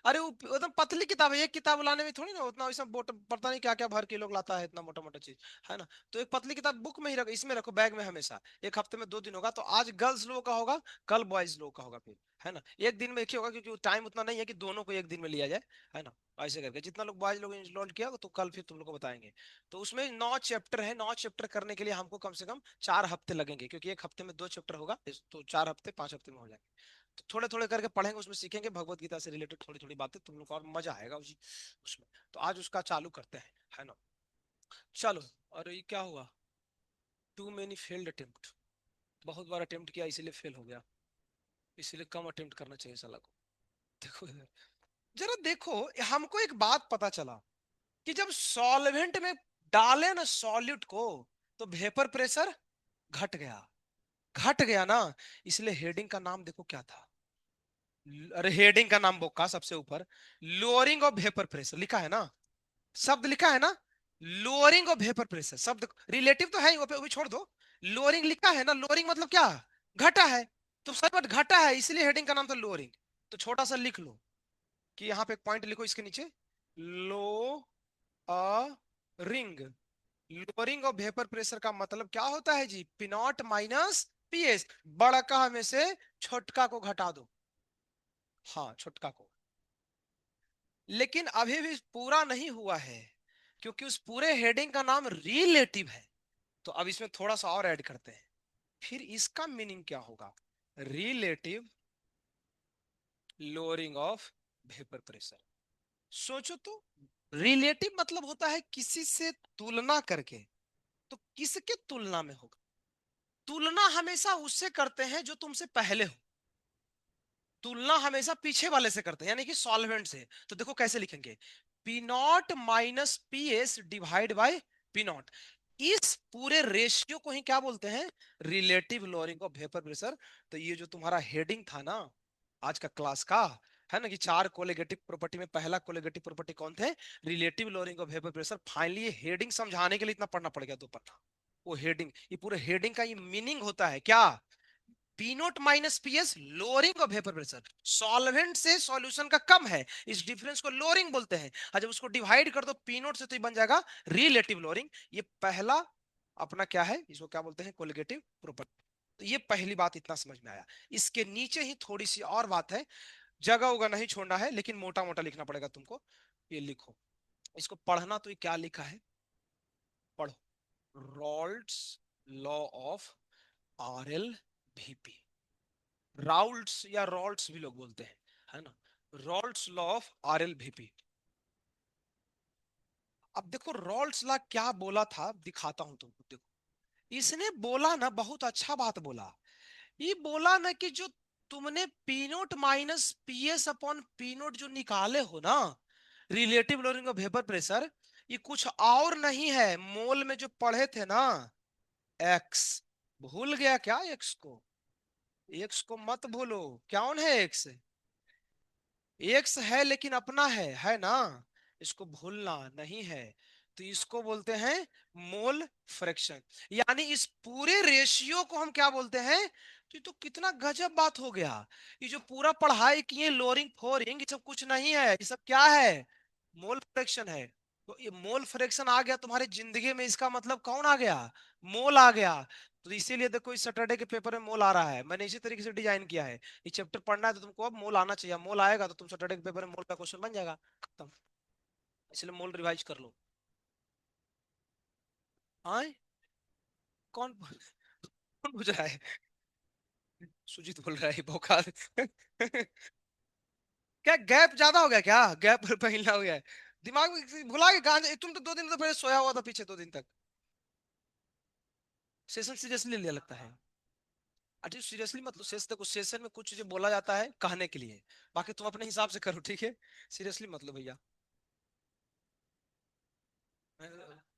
अरे वो एकदम पतली किताब है, एक किताब लाने में थोड़ी ना उतना, वैसा पता नहीं क्या क्या भर के लोग लाता है, इतना मोटा मोटा चीज, है ना। तो एक पतली किताब बुक में ही रखो, इसमें रखो बैग में हमेशा। एक हफ्ते में 2 दिन होगा, तो आज गर्ल्स लोगों का होगा, कल बॉयज लोगों का होगा, फिर, है ना, एक दिन में एक ही होगा, क्योंकि टाइम उतना नहीं है कि दोनों को एक दिन में लिया जाए, है ना। ऐसे करके जितना लोग बॉयज लोग इंस्टॉल किया तो कल फिर तुम लोग को बताएंगे। तो उसमें 9 चैप्टर है, 9 चैप्टर करने के लिए हमको कम से कम 4 हफ्ते लगेंगे, क्योंकि एक हफ्ते में 2 चैप्टर होगा, तो 4 हफ्ते 5 हफ्ते में हो जाएंगे। तो थोड़े थोड़े करके पढ़ेंगे, उसमें सीखेंगे भगवत गीता से रिलेटेड थोड़ी थोड़ी बातें, तुम लोग को और मजा आएगा उसी उसमें। तो आज उसका चालू करते हैं, है ना। चलो। और ये क्या हुआ, टू मेनी फेल्ड अटेम्प्ट, बहुत बार अटेम्प्ट किया इसीलिए फेल हो गया, इसीलिए कम अटेम्प्ट करना चाहिए साला को। देखो इधर, जरा देखो, हमको एक बात पता चला कि जब सॉल्वेंट में डाले ना सॉल्यूट को, तो वेपर प्रेशर घट गया, घट गया ना। इसलिए हेडिंग का नाम देखो क्या था, अरे हेडिंग का नाम बोका सबसे ऊपर, लोअरिंग ऑफ वेपर प्रेशर लिखा है ना, शब्द लिखा है ना, लोअरिंग ऑफ वेपर प्रेशर शब्द, रिलेटिव तो है ही, वो भी छोड़ दो, लोअरिंग लिखा है ना, लोअरिंग मतलब क्या, घटा है। तो सब घटा है, इसलिए हेडिंग का नाम था लोअरिंग। तो छोटा सा लिख लो कि यहाँ पे एक पॉइंट लिखो इसके नीचे, lowering, lowering of vapour pressure का मतलब क्या होता है जी, पी नॉट माइनस पीएस, बड़का में से छोटका को घटा दो, हाँ छोटका को। लेकिन अभी भी पूरा नहीं हुआ है, क्योंकि उस पूरे हेडिंग का नाम रिलेटिव है। तो अब इसमें थोड़ा सा और ऐड करते हैं, फिर इसका मीनिंग क्या होगा, relative lowering of vapour pressure. सोचो तो, रिलेटिव मतलब होता है किसी से तुलना करके, तो किसके तुलना में होगा, तुलना हमेशा उससे करते हैं जो तुमसे पहले हो, तुलना हमेशा पीछे वाले से करते हैं, यानी कि सॉल्वेंट से। तो देखो कैसे लिखेंगे, P naught minus P S divide by P not, इस पूरे रेशियो को ही क्या बोलते हैं, relative lowering of vapour pressure. तो ये जो तुम्हारा हेडिंग था ना आज का क्लास का, है ना, कि चार कोलिगेटिव प्रॉपर्टी में पहला कोलिगेटिव प्रॉपर्टी कौन थे, relative lowering of vapour pressure. Finally ये हेडिंग समझाने के लिए इतना पढ़ना पड़ गया दो पन्ना, वो हेडिंग, ये पूरे हेडिंग का ये मीनिंग होता है क्या, P note minus PS lowering of vapour pressure, solvent से सॉल्यूशन का कम है, इस डिफरेंस को लोअरिंग बोलते हैं। और जब उसको डिवाइड कर दो पी नोट से, तो ये बन जाएगा रिलेटिव लोअरिंग। ये पहला अपना क्या है, इसको क्या बोलते हैं, कोलिगेटिव प्रॉपर्टी। तो ये पहली बात, इतना समझ में आया। इसके नीचे ही थोड़ी सी और बात है, जगह उगा नहीं छोड़ना है, लेकिन मोटा मोटा लिखना पड़ेगा तुमको। ये लिखो, इसको पढ़ना, तो ये क्या लिखा है, पढ़ो, Raoult's law of R L VP, Raoult's या रॉल्ट्स भी लोग बोलते हैं, है ना, रॉल्ट्स लॉ ऑफ आरएलवीपी। अब देखो रॉल्ट्स लॉ क्या बोला था, दिखाता हूं तुमको, देखो इसने बोला ना, बहुत अच्छा बात बोला। ये बोला ना कि जो तुमने P note minus PS upon P note जो निकाले हो ना, relative lowering of vapour pressure, ये कुछ और नहीं है, मोल में जो पढ़े थे ना, एक्स, भूल गया क्या एक्स को, एक्स को मत भूलो, कौन है एक्स, एक्स है लेकिन अपना है ना, इसको भूलना नहीं है। तो इसको बोलते हैं मोल फ्रैक्शन, यानी इस पूरे रेशियो को हम क्या बोलते हैं। तो ये तो कितना गजब बात हो गया, ये जो पूरा पढ़ाई किए लोअरिंग फोरिंग, ये सब कुछ नहीं है, ये सब क्या है, मोल फ्रैक्शन है। तो ये मोल फ्रैक्शन आ गया तुम्हारी जिंदगी में, इसका मतलब कौन आ गया, मोल आ गया। तो इसीलिए देखो इस सैटरडे के पेपर में मोल आ रहा है, मैंने इसी तरीके से डिजाइन किया है। ये चैप्टर पढ़ना है तो तुमको अब मोल आना चाहिए, मोल आएगा तो तुम सैटरडे के पेपर में मोल का क्वेश्चन बन जाएगा, खत्म। इसलिए मोल रिवाइज कर लो। हाँ, कौन कौन पूछ रहा है, सुजीत बोल रहा है भोकाल क्या गैप ज्यादा हो गया, क्या गैप पहला हो गया है, दिमाग में भुला के कहा, तुम तो 2 दिन तो पहले सोया हुआ था पीछे 2 दिन तक, सेशन सीरियसली लिया लगता है। अच्छा सीरियसली मतलब सेशन, देखो सेशन में कुछ चीजें बोला जाता है कहने के लिए, बाकी तुम अपने हिसाब से करो, ठीक है, सीरियसली मतलब भैया।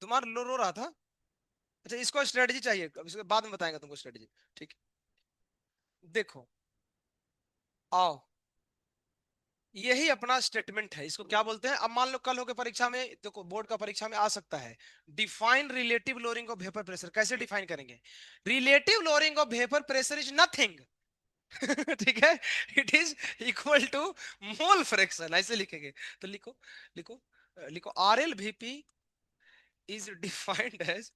तुम्हारा रो रहा था, अच्छा इसको स्ट्रेटजी चाहिए, अब इसके बाद में बताएंगे तुमको स्ट्रेटजी, ठीक है। देखो, आओ, यही अपना स्टेटमेंट है, इसको क्या बोलते हैं। अब मान लो कल हो के परीक्षा में, देखो बोर्ड का परीक्षा में आ सकता है, define relative lowering of vapour pressure, कैसे डिफाइन करेंगे, relative lowering of vapour pressure is nothing ठीक है, it is equal to mole fraction, ऐसे लिखेंगे। तो लिखो, लिखो, लिखो R L V P is defined as,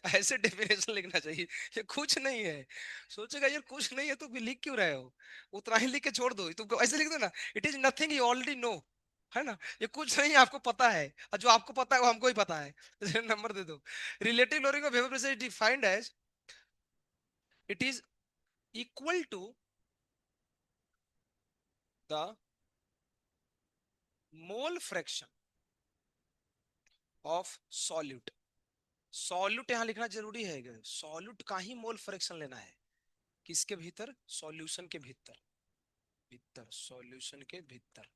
ऐसे डेफिनेशन लिखना चाहिए, ये कुछ नहीं है। सोचेगा यार कुछ नहीं है तो भी लिख क्यों रहे हो, उतना ही लिख के छोड़ दो, तुमको ऐसे लिख दो ना, it is nothing you already know, है ना, ये कुछ नहीं आपको पता है, और जो आपको पता है वो हमको ही पता है नंबर दे दो। Relative lowering of vapour pressure is defined as, it is equal to the mole fraction of solute. Solute यहां लिखना जरूरी है, सॉल्यूट का ही मोल फ्रैक्शन लेना है। किसके भीतर? सॉल्यूशन के भीतर। भीतर, सॉल्यूशन के भीतर।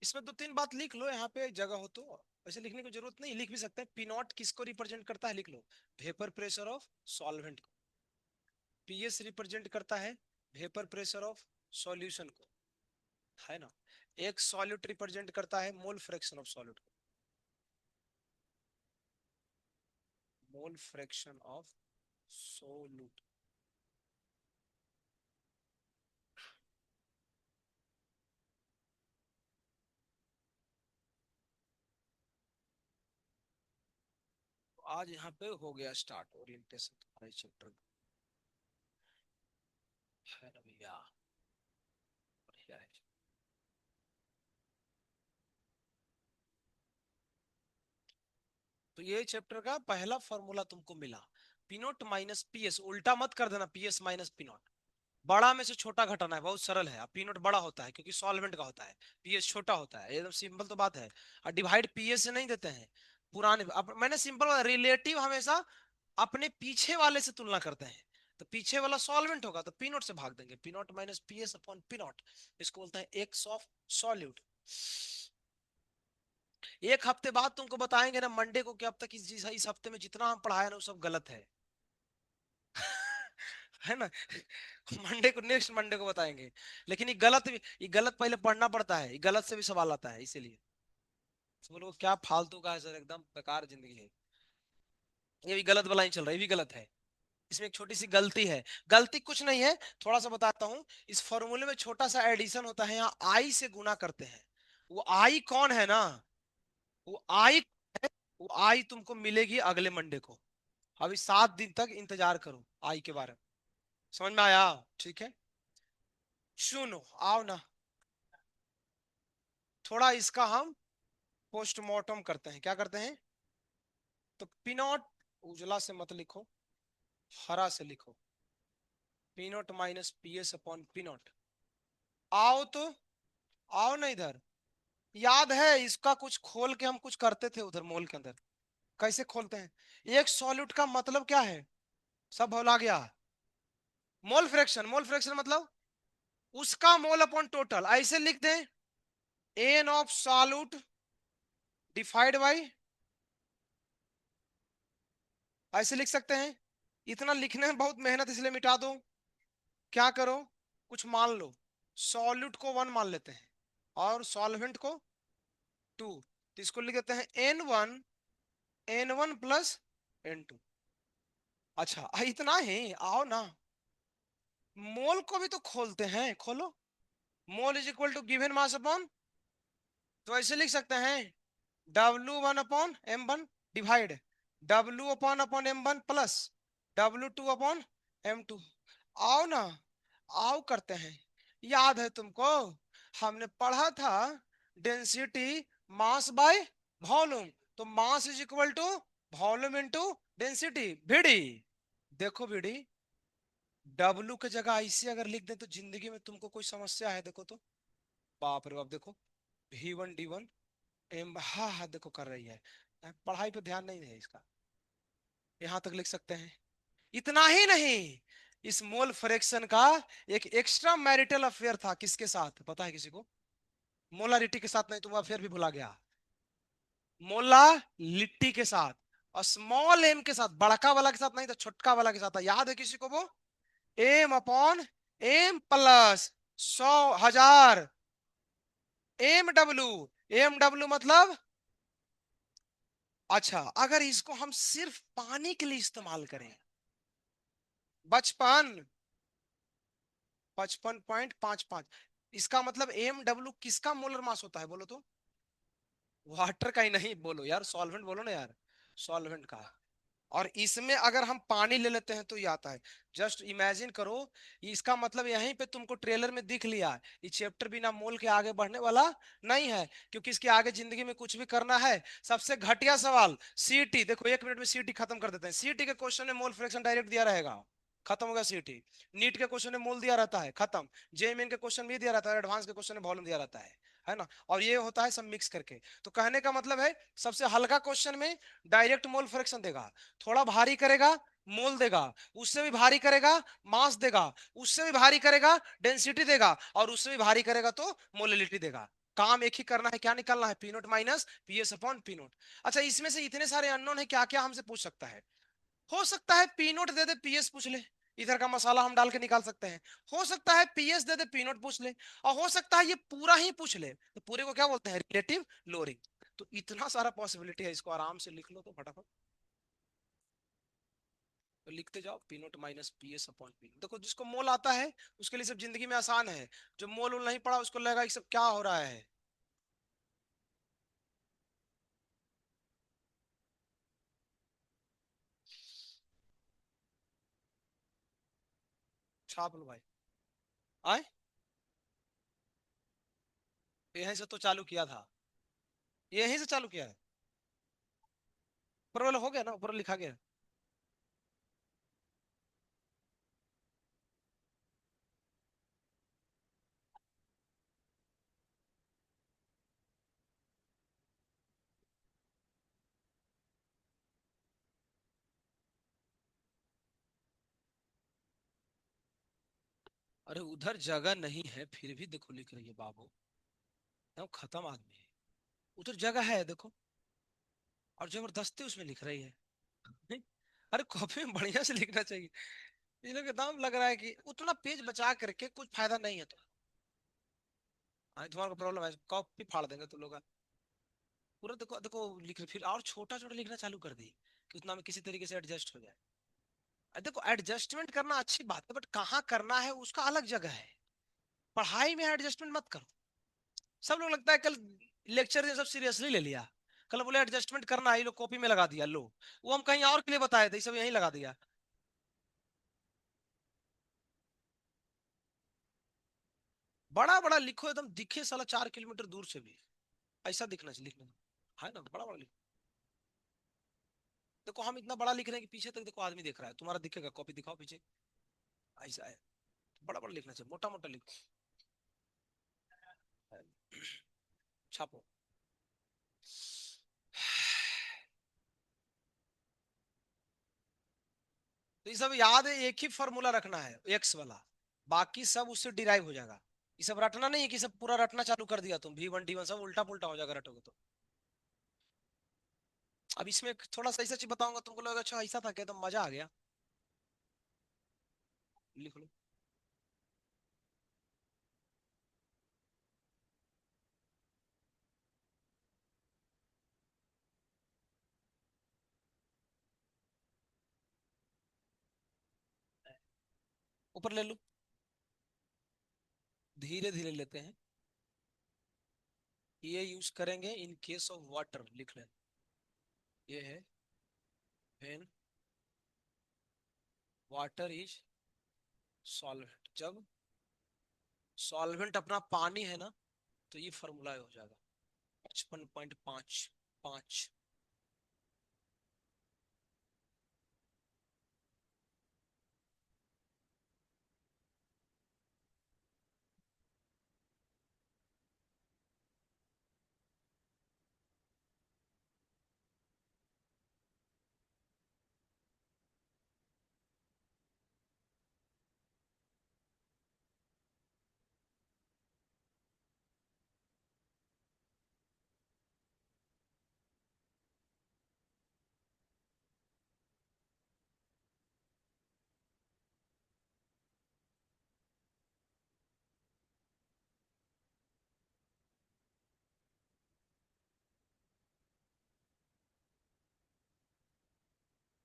इसमें दो तीन बात लिख लो, यहाँ पे जगह हो तो। वैसे लिखने की जरूरत नहीं, लिख भी सकते हैं। पी नॉट किसको रिप्रेजेंट करता है, लिख लो। वेपर प्रेशर ऑफ सॉल्वेंट को। पीएस रिप्रेजेंट करता है वेपर प्रेशर ऑफ सॉल्यूशन को, है ना। एक सॉल्यूट रिप्रेजेंट करता है मोल फ्रैक्शन ऑफ सॉल्यूट को। मोल फ्रैक्शन ऑफ सोल्यूट। आज यहाँ पे हो गया स्टार्ट ओरिएंटेशन तुम्हारे चैप्टर है ना भैया। बढ़िया है। तो ये चैप्टर का पहला फॉर्मूला तुमको मिला। पी नॉट माइनस पीएस, उल्टा मत कर देना, पीएस माइनस पी नॉट। बड़ा में से छोटा घटाना है, बहुत सरल है। पी नॉट बड़ा होता है क्योंकि सॉल्वेंट का होता है, पीएस छोटा होता है, एकदम सिंपल तो बात है। और डिवाइड पीएस से नहीं देते हैं। पुराने मैंने सिंपल रिलेटिव हमेशा अपने पीछे वाले से तुलना करते हैं। तो पीछे वाला सॉल्वेंट होगा तो पी नॉट से भाग देंगे, P naught minus P S upon P not. इसको बोलते हैं एक्स ऑफ सॉल्यूट। एक हफ्ते बाद तुमको बताएंगे ना मंडे को कि अब तक इस हफ्ते में जितना हम पढ़ाया ना वो सब गलत है। है ना। मंडे को, नेक्स्ट मंडे को बताएंगे। लेकिन ये गलत पहले पढ़ना पड़ता है, ये गलत से भी सवाल आता है इसीलिए। तो बोलो क्या फालतू का है सर, एकदम बेकार जिंदगी है। ये भी गलत वाला ही चल रहा है, ये भी गलत है। इसमें एक छोटी सी गलती है। गलती कुछ नहीं है, थोड़ा सा बताता हूँ। इस फॉर्मूले में छोटा सा एडिशन होता है, यहाँ आई से गुना करते हैं। वो आई कौन है ना, वो आई है, वो आई तुमको मिलेगी अगले मंडे को। अभी 7 दिन तक इंतजार करो आई के बारे में। समझ में आया? ठीक है, सुनो, आओ ना। थोड़ा इसका हम पोस्टमार्टम करते हैं। क्या करते हैं? तो पीनॉट उजला से मत लिखो, हरा से लिखो। पीनॉट माइनस पी एस अपॉन पीनॉट। आओ तो, आओ ना इधर। याद है इसका कुछ खोल के हम कुछ करते थे उधर मोल के अंदर। कैसे खोलते हैं? एक सॉल्यूट का मतलब क्या है? सब भुला गया। मोल फ्रैक्शन, मोल फ्रैक्शन मतलब उसका मोल अपॉन टोटल। ऐसे लिख दें, n of solute divide by, ऐसे लिख सकते हैं। इतना लिखने में बहुत मेहनत, इसलिए मिटा दो। क्या करो, कुछ मान लो। सॉल्यूट को 1 मान लेते हैं और सॉल्वेंट को 2। तो इसको लिख देते हैं N1 प्लस N2। अच्छा इतना ही, आओ ना। मोल को भी तो खोलते हैं, खोलो। Mole is equal to given mass upon, तो ऐसे लिख सकते हैं W1/M1 divide W1/M1 plus W2/M2। आओ ना, आओ करते हैं। याद है तुमको, हमने पढ़ा था डेंसिटी मास बाय वॉल्यूम। तो mass is equal to volume into density. भिड़ी, देखो भिड़ी, डब्लू की जगह ऐसे अगर लिख दे तो जिंदगी में तुमको कोई समस्या है? देखो तो, बाप रे बाप, देखो V1 D1 एम, हाँ हाँ देखो कर रही है। पढ़ाई पे ध्यान नहीं है इसका। यहां तक लिख सकते हैं। इतना ही नहीं, इस मोल फ्रैक्शन का एक एक्स्ट्रा मैरिटल अफेयर था। किसके साथ पता है किसी को? मोलारिटी के साथ नहीं, तुम अफेयर भी भुला गया। मोला लिट्टी के साथ, और स्मॉल एम के साथ, बड़का वाला के साथ नहीं तो छोटका वाला के साथ था। याद है किसी को वो? M upon M plus 100,000 M W मतलब। अच्छा अगर इसको हम सिर्फ पानी के लिए इस्तेमाल करें, 55.55, इसका मतलब एम डब्ल्यू किसका मोलर मास होता है बोलो तो? वाटर का ही नहीं, बोलो यार, सॉल्वेंट बोलो ना यार, सॉल्वेंट का। और इसमें अगर हम पानी ले लेते हैं तो ये आता है। जस्ट इमेजिन करो, इसका मतलब यहीं पे तुमको ट्रेलर में दिख लिया, ये चैप्टर बिना मोल के आगे बढ़ने वाला नहीं है, क्योंकि इसके आगे जिंदगी में कुछ भी करना है। सबसे घटिया सवाल सीटी, देखो 1 मिनट में सीटी खत्म कर देते हैं। सीटी के क्वेश्चन में मोल फ्रैक्शन डायरेक्ट दिया रहेगा, खत्म होगा सीटी। नीट के क्वेश्चन में मोल दिया रहता है, खत्म। जेईई के क्वेश्चन भी दिया रहता है, एडवांस के क्वेश्चन में वॉल्यूम दिया रहता है ना। और ये होता है सब मिक्स करके। तो कहने का मतलब है सबसे हल्का क्वेश्चन में डायरेक्ट मोल फ्रैक्शन देगा, थोड़ा भारी करेगा मोल देगा, उससे भी भारी करेगा मास देगा, उससे भी भारी करेगा डेंसिटी देगा, और उससे भी भारी करेगा तो मोलिलिटी देगा। काम एक ही करना है, क्या निकालना है, P note minus P S upon P note. अच्छा, इसमें से इतने सारे अननोन है, क्या क्या हमसे पूछ सकता है। हो सकता है पी नोट दे दे पीएस पूछ ले, इधर का मसाला हम डाल के निकाल सकते हैं। हो सकता है पीएस दे दे पी नोट पूछ ले, और हो सकता है ये पूरा ही पूछ ले, तो पूरे को क्या बोलते हैं, रिलेटिव लोअरिंग। तो इतना सारा पॉसिबिलिटी है, इसको आराम से लिख लो तो फटाफट। तो लिखते जाओ P note minus P S upon P. देखो जिसको मोल आता है उसके लिए सब जिंदगी में आसान है, जो मोल वोल नहीं पड़ा उसको लगेगा ये सब क्या हो रहा है। छाप लो भाई। आए, यहीं से तो चालू किया था, यहीं से चालू किया है। ऊपर वाला हो गया ना, ऊपर लिखा गया। अरे उधर जगह नहीं है फिर भी देखो लिख रही है बाबू, एकदम खत्म आदमी है। उधर जगह है देखो, और जबरदस्ती उसमें लिख रही है। नहीं? अरे कॉपी में बढ़िया से लिखना चाहिए। ये लोग एकदम लग रहा है कि उतना पेज बचा करके कुछ फायदा नहीं है। तो हाँ, तुम्हारा प्रॉब्लम है, कॉपी फाड़ देंगे तुम लोग। पूरा देखो देखो लिख रहे, फिर और छोटा छोटा लिखना चालू कर दी कि उतना में किसी तरीके से एडजस्ट हो जाए। देखो एडजस्टमेंट करना अच्छी बात है, बट कहाँ करना है उसका अलग जगह है। पढ़ाई में एडजस्टमेंट मत करो। सब लोग लगता है कल लेक्चर सब सीरियसली ले लिया, कल बोले एडजस्टमेंट करना है, ये लोग कॉपी में लगा दिया लो। वो हम कहीं और के लिए बताए थे, ये सब यहीं लगा दिया। बड़ा बड़ा लिखो एकदम दिखे साला 4 किलोमीटर दूर से भी, ऐसा दिखना चाहिए लिखना है ना, बड़ा बड़ा लिखो। देखो हम इतना बड़ा लिख रहे हैं कि पीछे तक देखो आदमी देख रहा है, तुम्हारा दिखेगा, कॉपी दिखाओ पीछे, ऐसा है। बड़ा बड़ा लिखना चाहिए, मोटा मोटा लिखो। छापो। तो ये सब याद है, एक ही फॉर्मूला रखना है एक्स वाला, बाकी सब उससे डिराइव हो जाएगा। ये सब रटना नहीं है कि सब पूरा रटना चालू कर दिया तुम, V1 D1 सब उल्टा पुल्टा हो जाएगा रटोगे तो। अब इसमें थोड़ा सा ऐसा चीज बताऊंगा तुमको लगेगा अच्छा ऐसा था क्या, तो मजा आ गया। लिख लो। ऊपर ले लो, धीरे धीरे लेते हैं। ये यूज करेंगे इन केस ऑफ वाटर, लिख लें। ये है व्हेन वाटर इज सॉल्वेंट, जब सॉल्वेंट अपना पानी है ना, तो ये फॉर्मूला हो जाएगा 55.5 5।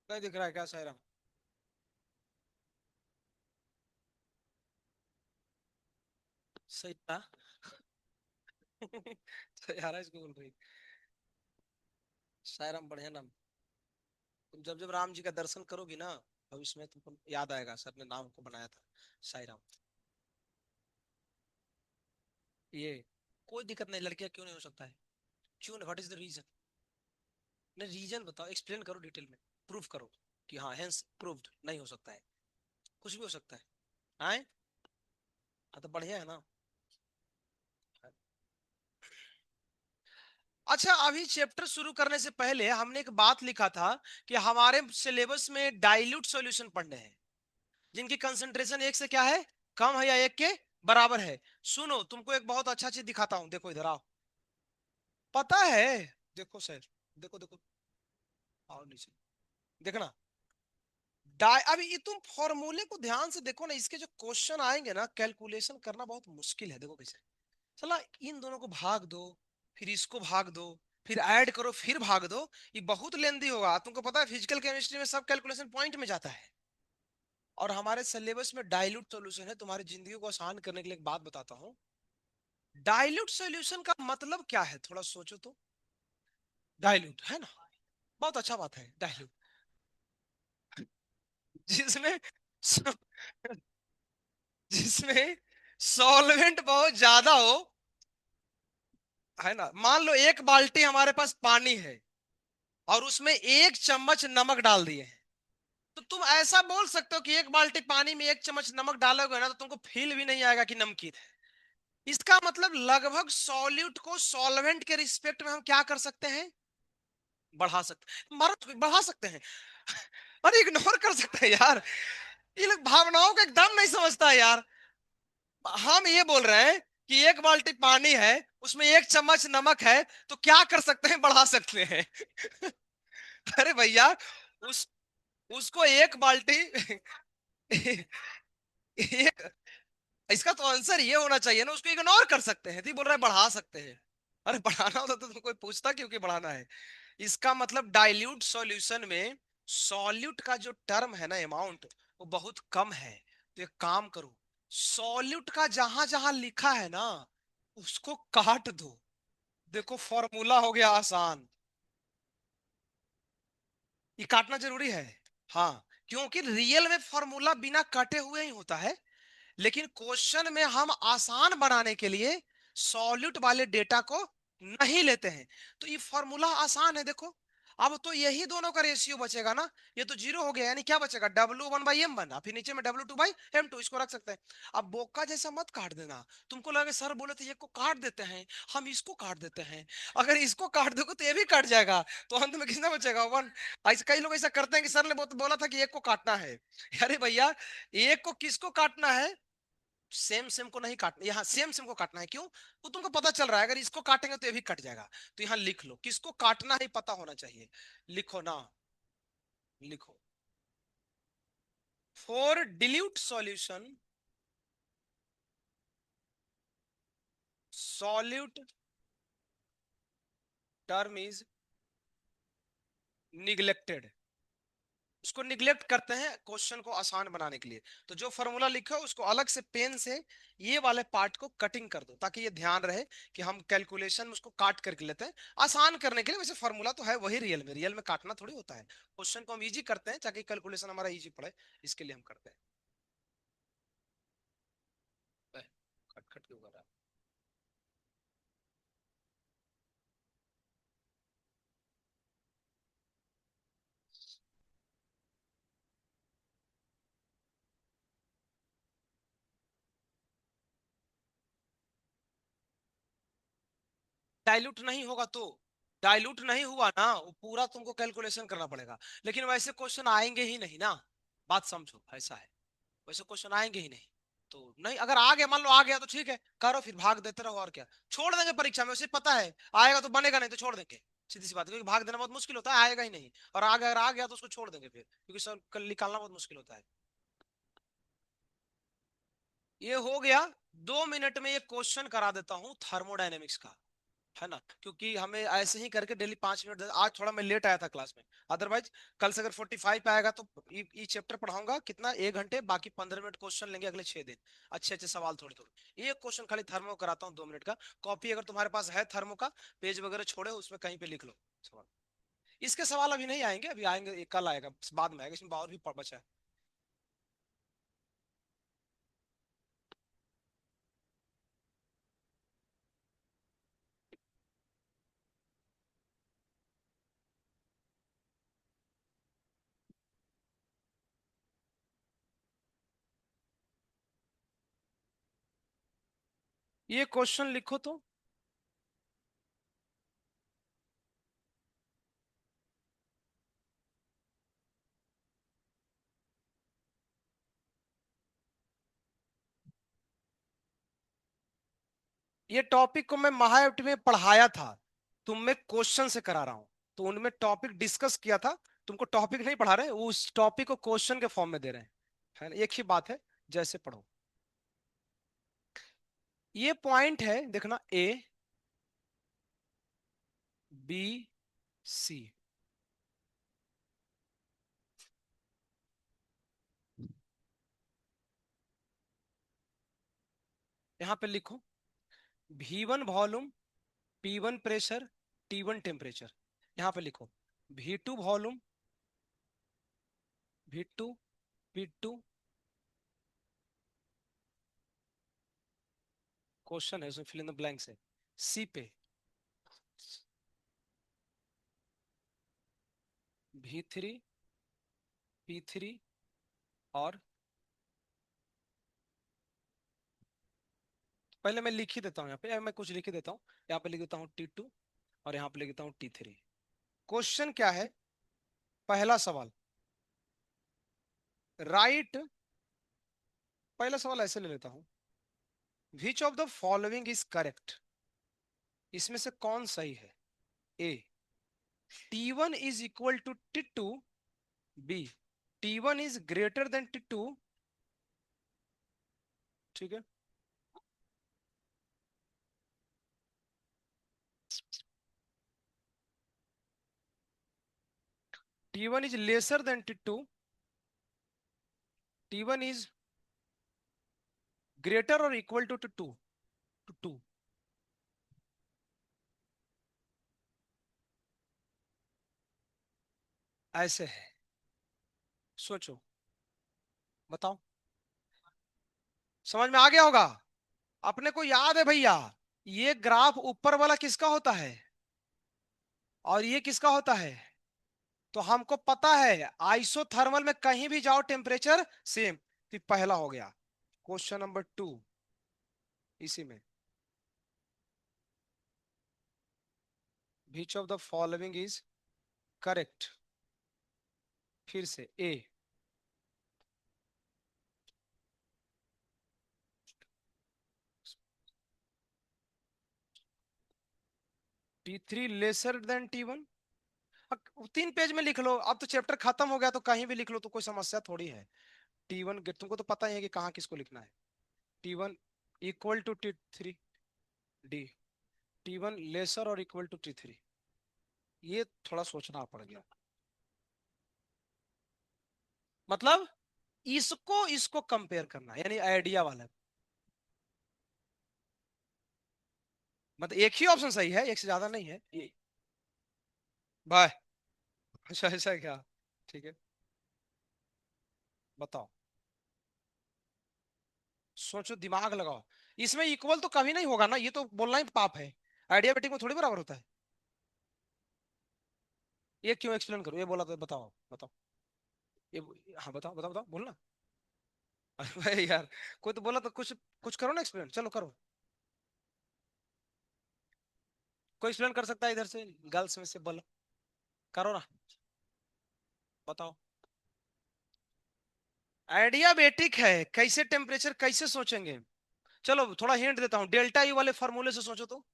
नहीं दिख रहा है क्या सायरा? सही था। तो यार इसको बोल रही, शायराम बढ़िया नाम। तुम जब जब राम जी का दर्शन करोगी ना भविष्य में, तुमको याद आएगा सर ने नाम को बनाया था साई राम। ये कोई दिक्कत नहीं, लड़कियां क्यों नहीं हो सकता है? क्यों नहीं? What is the reason? नहीं, रीजन बताओ, एक्सप्लेन करो डिटेल में, प्रूफ करो कि हाँ हेंस प्रूव्ड नहीं हो सकता है। कुछ भी हो सकता है। हाँ, हाँ तो बढ़िया है ना। अच्छा, अभी चैप्टर शुरू करने से पहले हमने एक बात लिखा था कि हमारे सिलेबस में डाइल्यूट सॉल्यूशन पढ़ने हैं, जिनकी कंसंट्रेशन एक से क्या है, कम है या एक के बराबर है। सुनो, तुमको एक बहुत अच्छा चीज दिखाता हूं, देखो इधर आओ। पता है, देखो सर, देखो देखो, आओ नीचे, देखना। डाई, अभी ये तुम फॉर्मूले को ध्यान से देखो ना, इसके जो क्वेश्चन आएंगे ना, कैलकुलेशन करना बहुत मुश्किल है। देखो कैसे, चला इन दोनों को भाग दो, फिर इसको भाग दो, फिर ऐड करो, फिर भाग दो। ये बहुत लेंदी होगा, तुमको पता है फिजिकल केमिस्ट्री में सब कैलकुलेशन पॉइंट में जाता है। और हमारे सिलेबस में डाइल्यूट सॉल्यूशन है। तुम्हारी जिंदगी को आसान करने के लिए एक बात बताता हूँ। डाइल्यूट सॉल्यूशन का मतलब क्या है, थोड़ा सोचो तो। डाइल्यूट है ना, बहुत अच्छा बात है डाइल्यूट, जिसमें जिसमें सॉल्वेंट बहुत ज्यादा हो, है ना। मान लो एक बाल्टी हमारे पास पानी है और उसमें एक चम्मच नमक डाल दिए हैं, तो तुम ऐसा बोल सकते हो कि एक बाल्टी पानी में एक चम्मच नमक डालोगे ना, तो तुमको फील भी नहीं आएगा कि नमकीन है। इसका मतलब लगभग सॉल्यूट को सॉल्वेंट के रिस्पेक्ट में हम क्या कर सकते हैं, बढ़ा सकते हैं, बढ़ा सकते हैं। और इग्नोर कर सकते हैं यार, ये लोग भावनाओं को एकदम नहीं समझता है यार। हम ये बोल रहे हैं कि एक बाल्टी पानी है, उसमें एक चम्मच नमक है, तो क्या कर सकते हैं, बढ़ा सकते हैं। अरे भैया, उस उसको एक बाल्टी एक, इसका तो आंसर ये होना चाहिए ना, उसको इग्नोर कर सकते हैं, तो ये बोल रहा है बढ़ा सकते हैं। अरे बढ़ाना होता तो कोई पूछता क्यों कि बढ़ाना है। इसका मतलब डाइल्यूट सॉल्यूशन में सॉल्यूट का जो टर्म है ना, अमाउंट, वो बहुत कम है। तो एक काम करो, सॉल्यूट का जहां जहां लिखा है ना, उसको काट दो। देखो फॉर्मूला हो गया आसान। ये काटना जरूरी है। हाँ, क्योंकि रियल में फॉर्मूला बिना काटे हुए ही होता है, लेकिन क्वेश्चन में हम आसान बनाने के लिए सॉल्यूट वाले डेटा को नहीं लेते हैं। तो ये फॉर्मूला आसान है, देखो। अब तो यही दोनों का रेशियो बचेगा ना, ये तो जीरो हो गया, यानी क्या बचेगा, W1/M1, फिर नीचे में W2/M2, इसको रख सकते हैं। अब बोका जैसा मत काट देना। तुमको लगे सर बोले थे ये को काट देते हैं, हम इसको काट देते हैं। अगर इसको काट दोगे तो ये भी कट जाएगा, तो अंत में कितना बचेगा, वन। ऐसे कई लोग ऐसा करते हैं कि सर ने बोला था कि एक को काटना है। अरे भैया, एक को किसको काटना है, सेम सेम को नहीं काटना, यहाँ सेम सेम को काटना है। क्यों? वो तुमको पता चल रहा है, अगर इसको काटेंगे तो ये भी कट जाएगा। तो यहाँ लिख लो, किसको काटना है पता होना चाहिए। लिखो ना, लिखो, for dilute solution, solute term is neglected. उसको निग्लेक्ट करते हैं क्वेश्चन को आसान बनाने के लिए। तो जो फॉर्मूला लिखो उसको अलग से पेन से ये वाले पार्ट को कटिंग कर दो, ताकि ये ध्यान रहे कि हम कैलकुलेशन में उसको काट करके लेते हैं आसान करने के लिए। वैसे फॉर्मूला तो है वही, रियल में काटना थोड़ी होता है। क्वेश्चन को हम इजी करते हैं ताकि कैलकुलेशन हमारा इजी पड़े, इसके लिए हम करते हैं। कट कट क्यों कर रहा है? डाइल्यूट नहीं होगा तो, डाइल्यूट नहीं हुआ ना, वो पूरा तुमको कैलकुलेशन करना पड़ेगा। लेकिन वैसे क्वेश्चन आएंगे ही नहीं ना, बात समझो, ऐसा है। वैसे क्वेश्चन आएंगे ही नहीं। तो नहीं, अगर आ गया, मान लो आ गया तो ठीक है, करो फिर भाग देते रहो, और क्या। छोड़ देंगे परीक्षा में, उसे पता है आएगा तो बनेगा, नहीं तो छोड़ देंगे। सीधी सी बात है, क्योंकि भाग देना बहुत मुश्किल होता है, आएगा ही नहीं। और आगे अगर आ गया तो उसको छोड़ देंगे फिर, क्योंकि सब कल निकालना बहुत मुश्किल होता है। ये हो गया। 2 मिनट में ये क्वेश्चन करा देता हूँ थर्मोडायनेमिक्स का, है ना। क्योंकि हमें ऐसे ही करके डेली 5 मिनट, आज थोड़ा मैं लेट आया था क्लास में। अदरवाइज कल से अगर 45 पे आएगा तो ये चैप्टर पढ़ाऊंगा कितना, 1 घंटे, बाकी 15 मिनट क्वेश्चन लेंगे अगले 6 दिन। अच्छे अच्छे सवाल थोड़े थोड़े, एक क्वेश्चन खाली थर्मो कराता हूँ 2 मिनट का। कॉपी अगर तुम्हारे पास है थर्मो का, पेज वगैरह छोड़े उसमें कहीं पे लिख लो सवाल। इसके सवाल अभी नहीं आएंगे, अभी आएंगे, ये कल आएगा, बाद में आएगा, इसमें और भी बचा है। ये क्वेश्चन लिखो तो। ये टॉपिक को मैं महाएफ्टी में पढ़ाया था, तुम मैं क्वेश्चन से करा रहा हूं, तो उनमें टॉपिक डिस्कस किया था। तुमको टॉपिक नहीं पढ़ा रहे, उस टॉपिक को क्वेश्चन के फॉर्म में दे रहे हैं, है ना, एक ही बात है, जैसे पढ़ो। ये पॉइंट है, देखना, ए बी सी। यहां पे लिखो, V1 volume, P1 pressure, T1 temperature. यहां पे लिखो V2 volume, V2, P2, question है उसमें फिल इन द ब्लैंक्स है, सी पे V3, P3 और, पहले मैं लिख ही देता हूँ यहाँ पे, मैं कुछ लिख ही देता हूँ। यहाँ पे लिख देता हूँ T2 और यहाँ पे लिख देता हूँ T3। क्वेश्चन क्या है, पहला सवाल, राइट, पहला सवाल ऐसे ले लेता हूँ, which of the following is correct, इसमें से कौन सही है। A, T1 is equal to T2, B, T1 is greater than T2, ठीक है, T1 is lesser than T2, T1 is greater और इक्वल टू टू टू। ऐसे है, सोचो, बताओ, समझ में आ गया होगा। अपने को याद है भैया, ये ग्राफ ऊपर वाला किसका होता है और ये किसका होता है, तो हमको पता है आइसोथर्मल में कहीं भी जाओ टेम्परेचर सेम। तो पहला हो गया, क्वेश्चन नंबर 2, इसी में, विच of the following is correct, फिर से ए, T3 lesser than T1। 3 page में लिख लो, अब तो चैप्टर खत्म हो गया, तो कहीं भी लिख लो तो कोई समस्या थोड़ी है। T1, तुमको तो पता ही है कि कहाँ किसको लिखना है। T1 equal to T3, D, T1 lesser और इक्वल टू T3, ये थोड़ा सोचना पड़ गया, मतलब इसको इसको कंपेयर करना, यानी आइडिया वाला, मतलब एक ही ऑप्शन सही है, एक से ज्यादा नहीं है ये। बाय, अच्छा ऐसा है क्या, ठीक है, बताओ, सोचो, दिमाग लगाओ, इसमें इक्वल तो कभी नहीं होगा ना, ये तो बोलना ही पाप है, आइडियामेटिक में थोड़ी बराबर होता है। ये क्यों, एक्सप्लेन करो, ये बोला तो बताओ बताओ, ये, हाँ बताओ बताओ बताओ, बोलना। अरे भाई यार, कोई तो बोला तो कुछ कुछ करो ना, एक्सप्लेन, चलो करो, कोई एक्सप्लेन कर सकता है इधर से, गर्ल्स में से बोलो, करो ना, बताओ। आइडियाबेटिक है, कैसे टेम्परेचर कैसे सोचेंगे। चलो थोड़ा हिंट देता हूं, डेल्टा यू वाले फॉर्मूले से सोचो तो,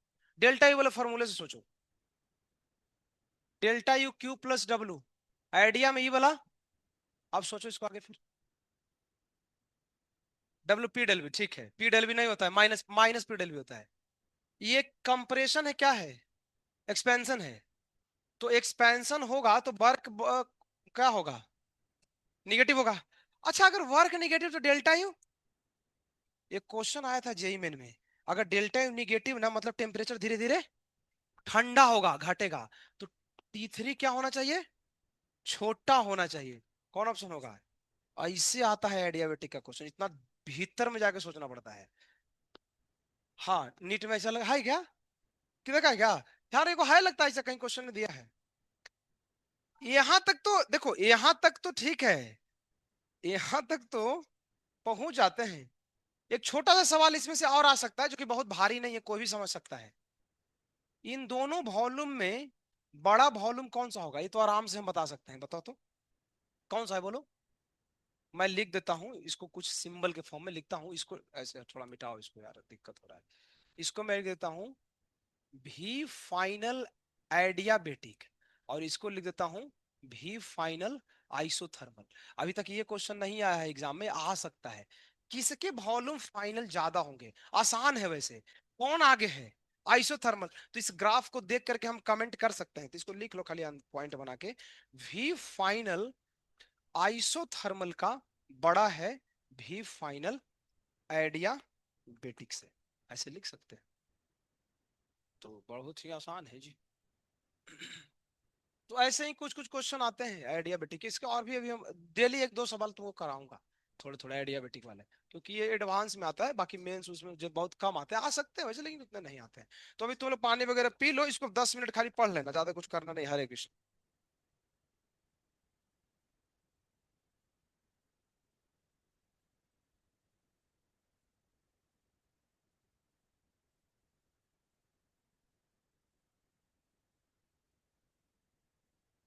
डेल्टा यू वाले फॉर्मूले से सोचो, delta U Q plus W, idea में ये वाला। अब सोचो इसको आगे फिर, डब्ल्यू पी डेल्वी, ठीक है, पी डेल्वी नहीं होता है, माइनस माइनस पी डेल्वी होता है। ये कंप्रेशन है, क्या है, एक्सपेंशन है, तो एक्सपेंशन होगा तो वर्क क्या होगा, निगेटिव होगा। अच्छा, अगर वर्क निगेटिव तो डेल्टा यू, एक क्वेश्चन आया था जेई मेन में, अगर डेल्टा यू निगेटिव ना, मतलब टेम्परेचर धीरे धीरे ठंडा होगा, घटेगा, तो T3 क्या होना चाहिए? छोटा होना चाहिए। कौन ऑप्शन होगा? ऐसे आता है एडियाबेटिक का क्वेश्चन, इतना भीतर में जाके सोचना पड़ता है। हाँ, नीट में ऐसा लगा है क्या? किधर का है क्या? यार को है लगता है ऐसा कहीं क्वेश्चन में दिया है। यहां तक तो देखो, यहां तक तो ठीक है, यहां तक तो पहुंच जाते हैं। एक छोटा सा सवाल इसमें से और आ सकता है जो कि बहुत भारी नहीं है, कोई भी समझ सकता है। इन दोनों वॉल्यूम में बड़ा वॉल्यूम कौन सा होगा? ये तो आराम से हम बता सकते हैं, बताओ तो कौन सा है, बोलो। मैं लिख देता हूं इसको, कुछ सिंबल के फॉर्म में लिखता हूं इसको, ऐसे थोड़ा मिटाओ इसको यार, दिक्कत हो रहा है। इसको मैं लिख देता हूं भी फाइनल एडियाबेटिक, और इसको लिख देता हूं भी फाइनल आइसोथर्मल। अभी तक ये क्वेश्चन नहीं आया है एग्जाम में, आ सकता है। किसके वॉल्यूम फाइनल ज्यादा होंगे? आसान है वैसे। कौन आगे है? आइसोथर्मल। तो इस ग्राफ को देख करके हम कमेंट कर सकते हैं, तो इसको लिख लो खाली पॉइंट बना के। भी फाइनल आइसोथर्मल का बड़ा है भी फाइनल एडियाबेटिक से, ऐसे लिख सकते हैं। तो बहुत ही आसान है जी। तो ऐसे ही कुछ कुछ क्वेश्चन आते हैं आइडियाबेटिक के, इसके और भी अभी हम डेली एक दो सवाल तो वो कराऊंगा, थोड़े थोड़े आइडियाबेटिक वाले, क्योंकि ये एडवांस में आता है, बाकी मेंस उसमें जो बहुत कम आते हैं, आ सकते हैं वैसे लेकिन उतने नहीं आते हैं। तो अभी तुम लोग पानी वगैरह पी लो, इसको 10 मिनट खाली पढ़ लेना, ज्यादा कुछ करना नहीं। हरे कृष्ण।